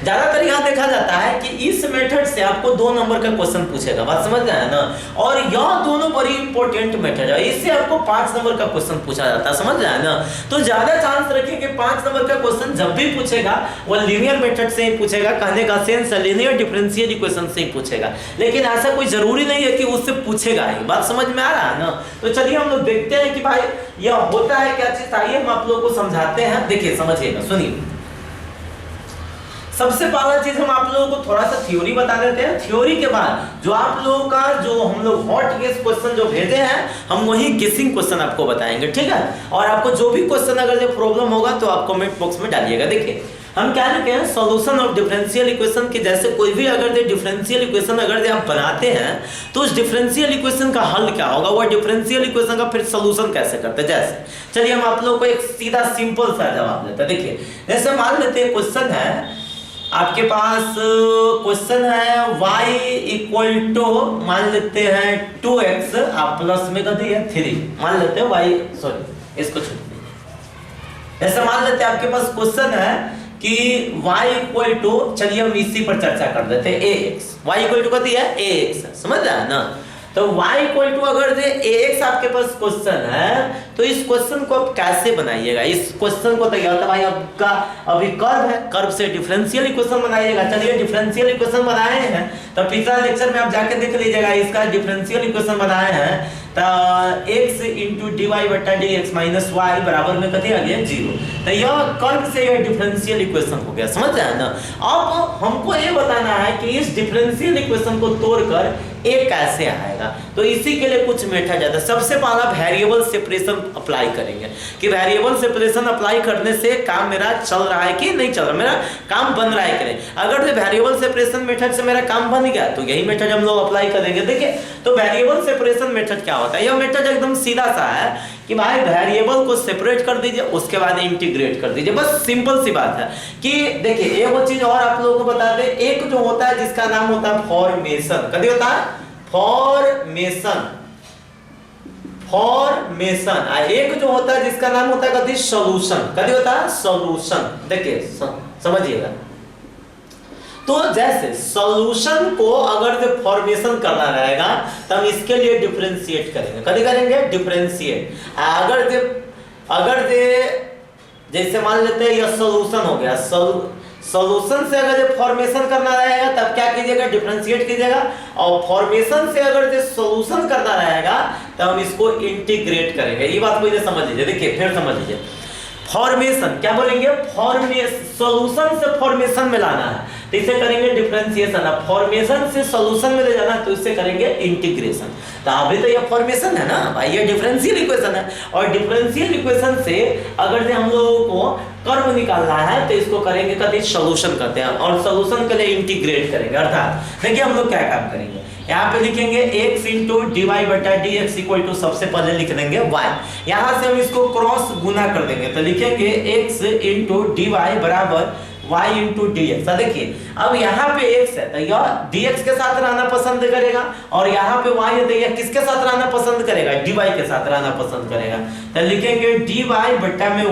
ज्यादातर यहाँ देखा जाता है कि इस मेथड से आपको 2 नंबर का क्वेश्चन पूछेगा, बात समझ रहे हैं ना, और यह दोनों बड़ी इंपॉर्टेंट मेथड है, इससे आपको 5 नंबर का क्वेश्चन पूछा जाता है, समझ रहे हैं ना। तो ज्यादा चांस रखिए कि 5 नंबर का क्वेश्चन जब भी पूछेगा वो लीनियर मेथड से ही पूछेगा, कहने का सेंस लीनियर डिफरेंशियल इक्वेशन से ही पूछेगा, लेकिन ऐसा कोई जरूरी नहीं है कि उससे पूछेगा ही, बात समझ में आ रहा है ना। तो चलिए हम लोग देखते हैं कि भाई यह होता है क्या चीज, आइए हम आप लोगों को समझाते हैं। देखिए समझिएगा, सुनिए। सबसे पहला चीज हम आप लोगों को थोड़ा सा थ्योरी बता देते हैं। थ्योरी के बाद जो आप लोगों का जो हम लोग हॉट गेस क्वेश्चन जो भेजे हैं हम वही गेसिंग क्वेश्चन आपको बताएंगे, ठीक है। और आपको जो भी क्वेश्चन अगर जो प्रॉब्लम होगा तो आप कमेंट बॉक्स में डालिएगा। देखिए हम क्या लिखे हैं, सॉल्यूशन ऑफ डिफरेंशियल इक्वेशन की, जैसे कोई भी अगर जो डिफरेंशियल इक्वेशन अगर जो आप बनाते हैं तो उस डिफरेंशियल इक्वेशन का हल क्या होगा, वो डिफरेंशियल इक्वेशन का फिर सॉल्यूशन कैसे करते हैं। जैसे चलिए हम आप लोगों को एक सीधा सिंपल सा जवाब देते हैं। देखिए जैसे मान लेते हैं क्वेश्चन है आपके पास, क्वेश्चन है y इक्वल टू मान लेते हैं 2x, आप प्लस में कर दिए 3, मान लेते हैं y, सॉरी इसको छोड़ दीजिए। ऐसा मान लेते हैं आपके पास क्वेश्चन है कि y इक्वल टू, चलिए हम इसी पर चर्चा कर देते हैं, ax, y इक्वल टू कहती है ax, समझ रहा है ना। तो y इक्वल टू अगर जो ax आपके पास क्वेश्चन है तो इस क्वेश्चन को आप कैसे बनाइएगा, इस क्वेश्चन को तैयार भाई आपका अभी कर्व है, कर्व से डिफरेंशियल इक्वेशन बनाइएगा। चलिए डिफरेंशियल इक्वेशन बनाए हैं तो पिछला लेक्चर में आप जाके देख लीजिएगा, इसका डिफरेंशियल इक्वेशन बनाए हैं तो x इंटू डी वाई बटा डी एक्स माइनस वाई बराबर में कथी आ गया 0। तो यह कर्व से यह डिफरेंशियल इक्वेशन हो गया, समझ रहे हैं ना। अब हमको ये बताना है कि इस डिफरेंशियल इक्वेशन को तोड़कर a कैसे आएगा, तो इसी के लिए कुछ मेथड है। सबसे पहला वेरिएबल सेपरेशन अप्लाई करेंगे कि वेरिएबल सेपरेशन अप्लाई करने से काम मेरा चल रहा है कि नहीं चल रहा, मेरा काम बन रहा है कि नहीं। अगर जो वेरिएबल सेपरेशन मेथड से मेरा काम बन गया तो यही मेथड हम लोग अप्लाई करेंगे। देखिए तो वेरिएबल सेपरेशन मेथड क्या होता है, यह मेथड एकदम सीधा सा है कि भाई वेरिएबल को सेपरेट कर दीजिए, उसके बाद इंटीग्रेट कर दीजिए, बस सिंपल सी बात है। कि देखिए एक वो चीज और आप लोगों को बता दें, एक जो होता है जिसका नाम होता है फॉर्मेशन, कभी होता है फॉर्मेशन, फॉर्मेशन, एक जो होता है जिसका नाम होता है कभी सॉल्यूशन, कभी होता है सॉल्यूशन। देखिए समझिएगा, तो जैसे सॉल्यूशन को अगर जो फॉर्मेशन करना रहेगा तो हम इसके लिए डिफरेंशिएट करेंगे, कभी करेंगे डिफरेंशिएट। अगर जैसे मान लेते हैं यह सॉल्यूशन हो गया, सॉल्यूशन से अगर जो फॉर्मेशन करना रहेगा तब क्या कीजिएगा, डिफरेंशिएट कीजिएगा। और फॉर्मेशन से अगर जो सॉल्यूशन करना रहेगा तो हम इसको इंटीग्रेट करेंगे। ये बात मुझे समझ लीजिए, देखिए फिर समझ लीजिए, फॉर्मेशन क्या बोलेंगे, सॉल्यूशन से फॉर्मेशन में लाना है तो इसे करेंगे डिफरेंशिएशन, अब फॉर्मेशन से सॉल्यूशन में ले जाना तो इससे करेंगे इंटीग्रेशन। तो अभी तो ये फॉर्मेशन है ना भाई, ये डिफरेंशियल इक्वेशन है, और डिफरेंशियल इक्वेशन से अगर हम लोगों को कर्व निकालना है तो इसको करेंगे कभी सॉल्यूशन करते हैं, और सॉल्यूशन के लिए इंटीग्रेट करेंगे। अर्थात देखिए हम लोग क्या काम करेंगे, यहाँ पे लिखेंगे x इंटू डी वाई बटा डी एक्स इक्वल टू, सबसे पहले लिख देंगे y, यहाँ से हम इसको क्रॉस गुना कर देंगे तो लिखेंगे x इंटू डी वाई बराबर y इंटू डी एक्स। देखिए अब यहाँ पे x है तो यह dx के साथ रहना पसंद करेगा, और यहाँ पे y है तो यह किसके साथ रहना पसंद करेगा, dy के साथ रहना पसंद करेगा। तो लिखेंगे dy बटा में y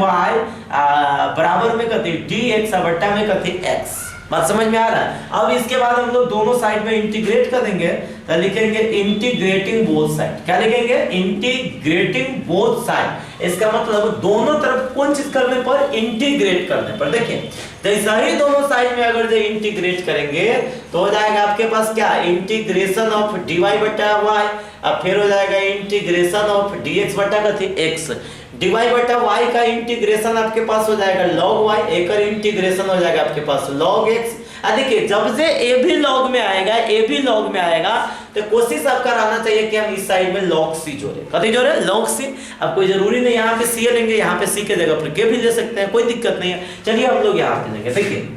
बराबर में कथी dx बटा में कथी x। बात समझ में आ रहा है। अब इसके बाद हम लोग दोनों साइड में इंटीग्रेट कर देंगे तो लिखेंगे इंटीग्रेटिंग बोथ साइड, क्या लिखेंगे, इंटीग्रेटिंग बोथ साइड। इसका मतलब दोनों तरफ कौन चीज करने पर, इंटीग्रेट करने पर। देखिए जैसा ही दोनों साइड में अगर जो इंटीग्रेट करेंगे तो हो जाएगा आपके पास क्या, इंटीग्रेशन ऑफ dy बटा y, अब फिर हो जाएगा इंटीग्रेशन ऑफ dx बटा कथी x, dy बटा y का इंटीग्रेशन आपके पास हो जाएगा log y, एक और इंटीग्रेशन हो जाएगा आपके पास log x। देखिए जब से a भी log में आएगा, a भी log में आएगा तो कोशिश आपका रहना चाहिए कि हम इस साइड में log c जोड़े, कथी जोड़े, log c। अब कोई जरूरी नहीं यहाँ पे c लेंगे, यहाँ पे c के जगह पर k भी ले सकते हैं, कोई दिक्कत नहीं है। चलिए हम लोग यहाँ पे लेंगे, देखिए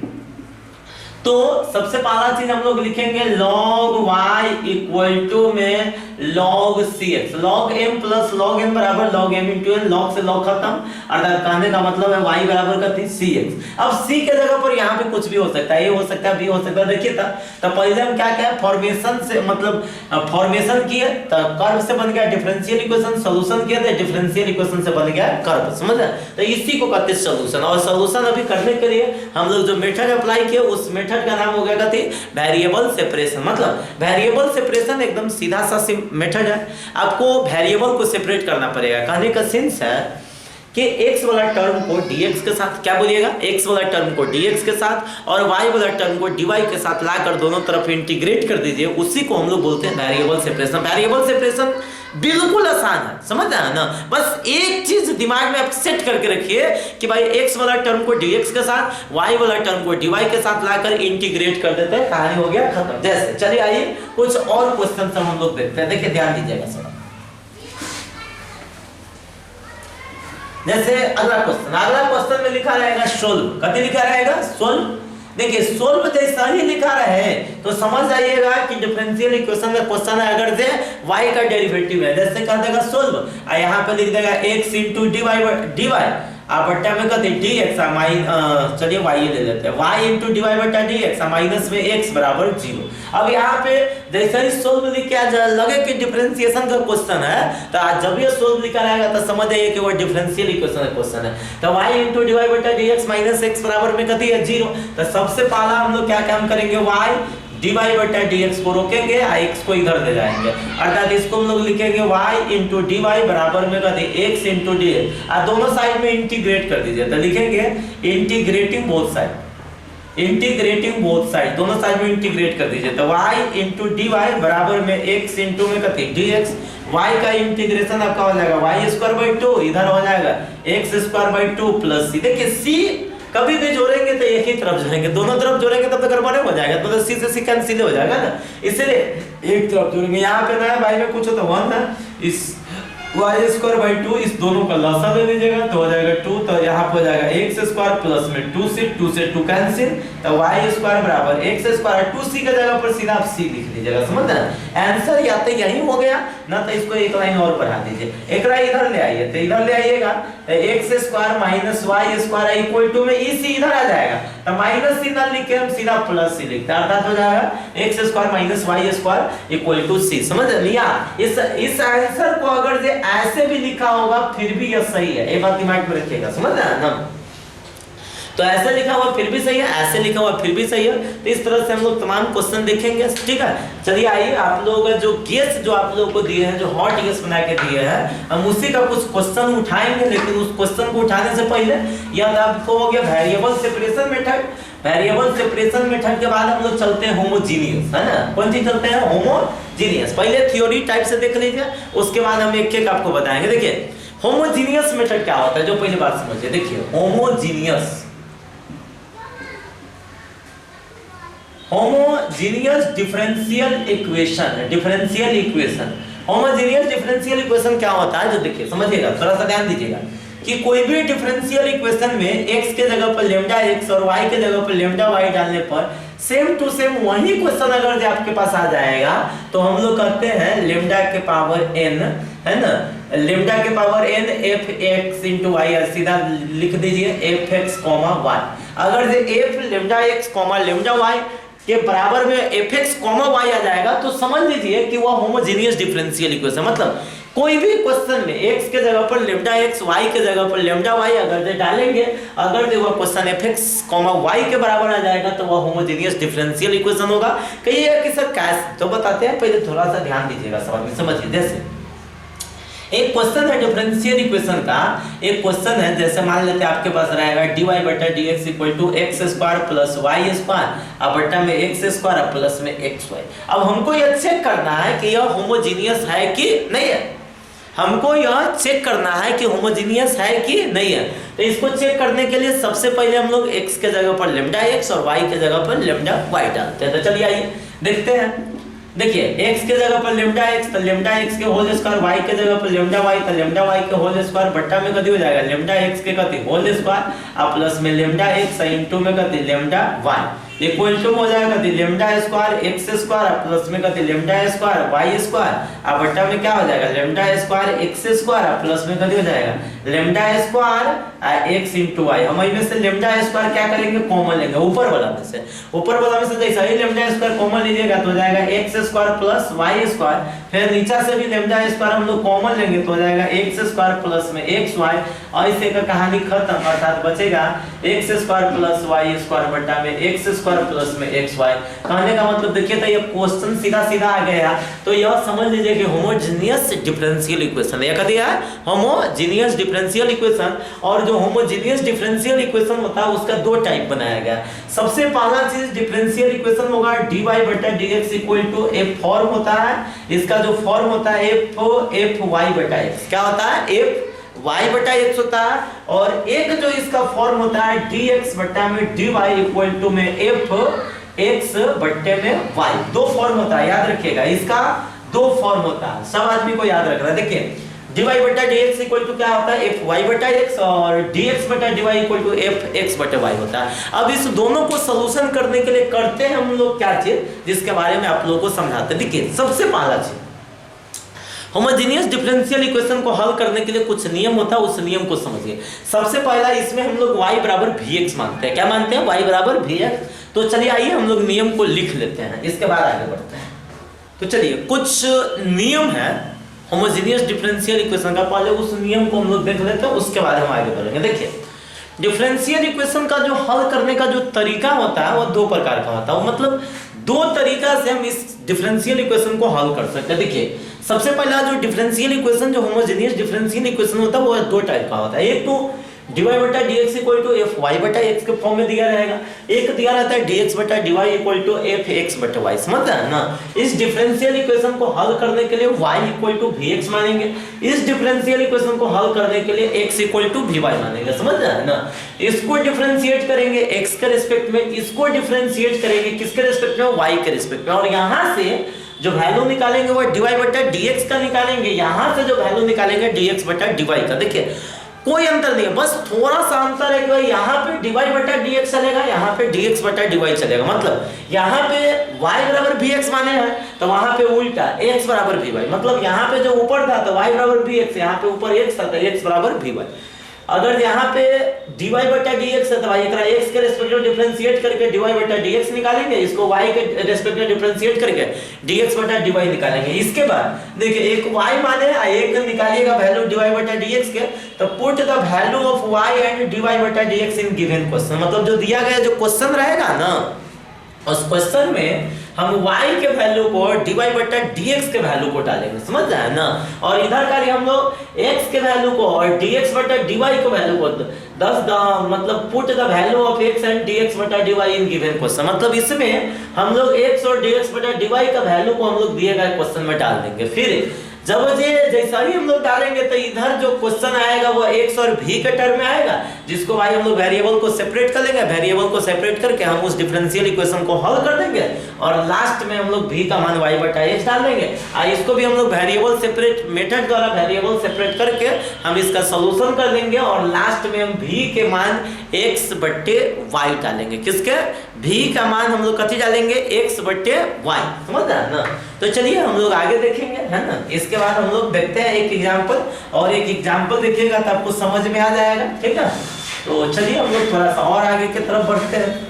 तो सबसे पहला चीज हम लोग लिखेंगे log y इक्वल टू में log cx, log m plus log m बराबर log m into n, log से log खत्म, अर्थात कहने का मतलब है y बराबर करती cx। अब c के जगह पर यहाँ पे कुछ भी हो सकता है, a हो सकता है, b हो सकता है। देखिए तो पहले हम क्या क्या फॉर्मेशन से मतलब फॉर्मेशन किए तो कर्व से बन गया डिफरेंशियल इक्वेशन, सॉल्यूशन किया तो डिफरेंशियल इक्वेशन से बन गया कर्व, समझ रहे। तो इसी को कहते हैं सॉल्यूशन। और सॉल्यूशन अभी करने के लिए हम लोग जो मेथड अप्लाई किए उस मेथड का नाम हो गया कथी, वेरिएबल सेपरेशन। मतलब वेरिएबल सेपरेशन एकदम सीधा सा मेथड है, आपको वेरिएबल को सेपरेट करना पड़ेगा। कहने का सेंस है कि x वाला टर्म को dx के साथ, क्या बोलिएगा, x वाला टर्म को dx के साथ और y वाला टर्म को dy के साथ लाकर दोनों तरफ इंटीग्रेट कर दीजिए, उसी को हम लोग बोलते हैं वेरिएबल सेपरेशन। वेरिएबल सेपरेशन बिल्कुल आसान है, समझ रहे हैं ना। बस एक चीज दिमाग में आप सेट करके रखिए कि भाई x वाला टर्म को dx के साथ, y वाला टर्म को dy के साथ लाकर इंटीग्रेट कर देते हैं, कहानी हो गया खत्म। जैसे चलिए आइए कुछ और क्वेश्चन हम लोग देखते हैं, देखिए ध्यान दीजिएगा सब। जैसे अगला क्वेश्चन में लिखा रहेगा सोल्व, कभी लिखा रहेगा सोल्व। देखिए सोल्व जैसा ही लिखा रहे तो समझ जाइएगा कि डिफरेंशियल इक्वेशन में क्वेश्चन है अगर से y का डेरिवेटिव है, जैसे कर देगा सोल्व, यहाँ पे लिख देगा x इंटू dy आप बट्टा में कहते dx चलिए y ले लेते हैं, y इंटू dy बट्टा dx माइनस में x बराबर 0। अब यहाँ पे जैसे ही सोल्व लिखा लगे कि डिफरेंशिएशन का क्वेश्चन है, तो आज जब ये सोल्व लिखा रहेगा तो समझ जाइए कि वो डिफरेंशियल इक्वेशन का क्वेश्चन है। तो y इंटू dy बट्टा dx माइनस x बराबर में कहती है 0। तो सबसे पहला हम लोग क्या काम करेंगे, y dy बट्टा dx को रोकेंगे, x को इधर ले जाएंगे, अर्थात इसको हम लोग लिखेंगे y इंटू dy बराबर में कहते हैं x इंटू dx, और दोनों साइड में इंटीग्रेट कर दीजिए। तो लिखेंगे integrating both side, integrating both side, दोनों साइड में इंटीग्रेट कर दीजिए। तो y इंटू dy बराबर में x इंटू में कहते हैं dx, y का इंटीग्रेशन आपका हो जाएगा y स्क्वायर बाई 2, इधर हो जाएगा x square by 2 plus c। देखिए c कभी भी जोड़ेंगे तो एक ही तरफ जोड़ेंगे, दोनों तरफ जोड़ेंगे तब तो गड़बड़ हो जाएगा, तो सी से सी कैंसिल हो जाएगा ना, इसलिए एक तरफ जोड़ेंगे। यहाँ पे ना भाई में कुछ तो 1 है, इस y स्क्वायर बाई 2 इस दोनों का लसा ले लीजिएगा तो हो जाएगा 2, तो यहाँ पे हो जाएगा x स्क्वायर प्लस में 2 से 2 कैंसिल, तो y स्क्वायर बराबर x स्क्वायर 2c का जगह पर सीधा आप c लिख लीजिएगा, समझ रहे। आंसर या तो यही हो गया ना, तो इसको एक लाइन और बढ़ा दीजिए, एक लाइन इधर ले आइए, तो इधर ले आइएगा x square minus y square equal to में e c इधर आ जाएगा, तो माइनस c ना लिखे हम सीधा प्लस c लिखते हैं, अर्थात हो जाएगा x square minus y square equal to c। समझ लिया। इस आंसर को अगर जे ऐसे भी लिखा होगा फिर भी यह सही है, ये बात दिमाग में रखिएगा, समझ रहे हैं ना। तो ऐसे लिखा हुआ फिर भी सही है, ऐसे लिखा हुआ फिर भी सही है। तो इस तरह से हम लोग तमाम क्वेश्चन देखेंगे, ठीक है। चलिए आइए आप लोगों का जो गेस जो आप लोगों को दिए हैं, जो हॉट गेस बना के दिए हैं, हम उसी का कुछ क्वेश्चन उठाएंगे, लेकिन उस क्वेश्चन को उठाने से पहले यह आपको हो गया variable separation method. Variable separation method के बाद हम लोग चलते हैं होमोजीनियस, है ना। कौन चीज चलते हैं, होमोजीनियस। पहले थ्योरी टाइप से देख लीजिए, उसके बाद हम एक एक आपको बताएंगे। देखिए होमोजीनियस मेथड क्या होता है, जो पहली बात समझिए। देखिए homogeneous differential equation, differential equation, homogeneous differential equation क्या होता है, जो देखिए समझिएगा, थोड़ा सा ध्यान दीजिएगा कि कोई भी डिफरेंशियल इक्वेशन में x के जगह पर लेम्डा x और y के जगह पर लेम्डा y डालने पर सेम टू सेम वही क्वेश्चन अगर जो आपके पास आ जाएगा तो हम लोग कहते हैं लेम्डा के पावर n, है ना, लेम्डा के power n f x into y, सीधा लिख दीजिए f x, y। अगर जो f lambda x, lambda y के बराबर में fx, y आ जाएगा तो समझ लीजिए कि वह होमोजेनियस डिफरेंशियल इक्वेशन। मतलब कोई भी क्वेश्चन में x के जगह पर लेम्डा x, y के जगह पर लेम्डा y अगर दे डालेंगे, अगर वह क्वेश्चन fx, y के बराबर आ जाएगा तो वह होमोजेनियस डिफरेंशियल इक्वेशन होगा। कहिएगा कि सर कैसे, तो बताते हैं, पहले थोड़ा सा ध्यान दीजिएगा, समझिए। जैसे एक क्वेश्चन है डिफरेंशियल इक्वेशन का, एक क्वेश्चन है, जैसे मान लेते हैं आपके पास रहेगा dy बटा dx equal to x square plus y square और बटा में x स्क्वायर प्लस में xy। अब हमको यह चेक करना है कि यह होमोजीनियस है कि नहीं है, हमको यह चेक करना है कि होमोजीनियस है कि नहीं है। तो इसको चेक करने के लिए सबसे पहले हम लोग x के जगह पर लेम्डा x और y के जगह पर लेम्डा y डालते हैं। तो चलिए आइए देखते हैं। देखिए x के जगह पर लेम्डा x, तो लेम्डा x के होल स्क्वायर, y के जगह पर लेम्डा y, तो लेम्डा y के होल स्क्वायर बट्टा में कथी हो जाएगा लेम्डा x के कथी होल स्क्वायर और प्लस में लेम्डा x इनटू में कथी लेम्डा y इक्वल टू हो जाएगा कथी lambda square x square plus में कथी लेम्डा स्क्वायर y स्क्वायर और बट्टा में क्या हो जाएगा lambda square x square plus में कथी हो जाएगा lambda square x into y. हम इनमें से लेमडा स्क्वायर क्या करेंगे, कॉमन लेंगे ऊपर वाला में से। ऊपर वाला में से जैसा ही लेमडा स्क्वायर कॉमन लीजिएगा तो हो जाएगा x square plus y square. फिर नीचे से भी लेमडा स्क्वायर हम लोग कॉमन लेंगे तो हो जाएगा x स्क्वायर प्लस में xy, और इसे का कहानी खत्म, अर्थात बचेगा x square plus y square बटा में x स्क्वायर प्लस में xy। कहने का मतलब देखिए तो ये क्वेश्चन सीधा सीधा आ गया, तो यह समझ लीजिए कि होमोजेनियस डिफरेंशियल इक्वेशन है। क्या दिया है, होमोजेनियस डिफरेंशियल इक्वेशन। और जो होमोजेनियस डिफरेंशियल इक्वेशन होता है उसका दो टाइप बनाया गया। सबसे पहला चीज डिफरेंशियल इक्वेशन होगा dy बटा dx equal to f form होता है। इसका जो फॉर्म होता है f y बटा x, क्या होता है, f y बटा x होता है। और एक जो इसका फॉर्म होता है dx बटा में dy इक्वल टू में f x बटे में y। दो फॉर्म होता है, याद रखिएगा, इसका दो फॉर्म होता है, सब आदमी को याद रखना है। देखिए dy बटा dx इक्वल टू क्या होता है, f y बटा x, और dx बटा dy equal to f x बटा y होता है। अब इस दोनों को सॉल्यूशन करने के लिए करते हैं हम लोग क्या चीज, जिसके बारे में आप लोगों को समझाते हैं। देखिए सबसे पहला चीज, होमोजेनियस डिफरेंशियल इक्वेशन को हल करने के लिए कुछ नियम होता है, उस नियम को समझिए। सबसे पहला इसमें हम लोग y बराबर vx मानते हैं। क्या मानते हैं, y बराबर vx। तो चलिए आइए हम लोग नियम को लिख लेते हैं, इसके बाद आगे बढ़ते हैं। तो चलिए कुछ नियम है होमोजेनियस डिफरेंशियल इक्वेशन का, पहले उस नियम को हम लोग देख लेते हैं, उसके बाद हम आगे बढ़ेंगे। देखिए डिफरेंशियल इक्वेशन का जो हल करने का जो तरीका होता है वो दो प्रकार का होता है, मतलब दो तरीका से हम इस डिफरेंशियल इक्वेशन को हल कर सकते हैं। देखिए सबसे पहला जो डिफरेंशियल इक्वेशन, जो होमोजेनियस डिफरेंशियल इक्वेशन होता है वो दो टाइप का होता है। एक तो dy बटा dx equal to f y बटा x के फॉर्म में दिया रहेगा, एक दिया रहता है dx बटा dy equal to f x बटा y। समझ रहे हैं ना। इस डिफरेंशियल इक्वेशन को हल करने के लिए y इक्वल टू vx मानेंगे, इस डिफरेंशियल इक्वेशन को हल करने के लिए x इक्वल टू vy मानेंगे। समझ रहे हैं ना। इसको डिफरेंशिएट करेंगे x के रिस्पेक्ट में, इसको डिफरेंशिएट करेंगे किसके रिस्पेक्ट में, y के रिस्पेक्ट में। और यहाँ से जो वैल्यू निकालेंगे वो dy बटा dx का निकालेंगे, यहाँ से जो वैल्यू निकालेंगे dx बटा dy का। देखिए कोई अंतर नहीं है, बस थोड़ा सा अंतर है कि भाई यहाँ पे dy बटा dx चलेगा, यहाँ पे dx बटा dy चलेगा। मतलब यहाँ पे y बराबर vx माने हैं तो वहाँ पे उल्टा x बराबर vy, मतलब यहाँ पे जो ऊपर था तो y बराबर vx, यहाँ पे ऊपर x था तो x बराबर vy। अगर यहाँ पे dy बटा dx है तो भाई एकरा x के रेस्पेक्ट में डिफरेंशिएट करके dy बटा dx निकालेंगे, इसको y के रेस्पेक्ट में डिफरेंशिएट करके dx बटा dy निकालेंगे। इसके बाद देखिए एक y माने एक निकालिएगा वैल्यू dy बटा dx के, तो put the value of y and dy बटा dx इन गिवन क्वेश्चन। मतलब जो दिया गया जो क्वेश्चन रहेगा ना, उस क्वेश्चन में हम y के वैल्यू को dy बटा dx के वैल्यू को डालेंगे। समझ रहे हैं ना। और इधर का हम लोग x के वैल्यू को और dx बटा dy के वैल्यू को 10 मतलब put the value of x and dx बटा dy इन गिवन क्वेश्चन। मतलब इसमें हम लोग x और dx बटा dy का वैल्यू को हम लोग दिए गए क्वेश्चन में डाल देंगे। फिर जब ये जैसा ही हम लोग डालेंगे तो इधर जो क्वेश्चन आएगा वो x और v के टर्म में आएगा, जिसको भाई हम लोग वेरिएबल को सेपरेट कर लेंगे। वेरिएबल को सेपरेट करके हम उस डिफरेंशियल इक्वेशन को हल कर देंगे और लास्ट में हम लोग v का मान y बटा x डाल देंगे। इसको भी हम लोग वेरिएबल सेपरेट मेथड द्वारा वेरिएबल सेपरेट करके हम इसका सॉल्यूशन कर देंगे और लास्ट में हम v के मान x बटे y डालेंगे। किसके, v का मान हम लोग कथी डालेंगे, x बटे y। समझ रहे हैं ना। तो चलिए हम लोग आगे देखेंगे, है ना। इसके बाद हम लोग देखते हैं एक एग्जांपल, और एक एग्जांपल देखिएगा तो आपको समझ में आ जाएगा, ठीक है। तो चलिए हम लोग थोड़ा सा और आगे की तरफ बढ़ते हैं।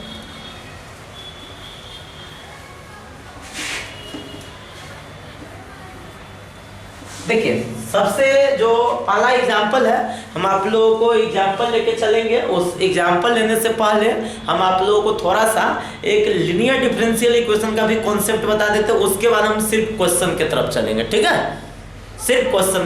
देखिए सबसे जो पहला एग्जाम्पल है, हम आप लोगों को एग्जाम्पल लेके चलेंगे। उस एग्जाम्पल लेने से पहले हम आप लोगों को थोड़ा सा एक लीनियर डिफरेंशियल इक्वेशन का भी कॉन्सेप्ट बता देते हैं, उसके बाद हम सिर्फ क्वेश्चन की तरफ चलेंगे, ठीक है। सिर्फ क्वेश्चन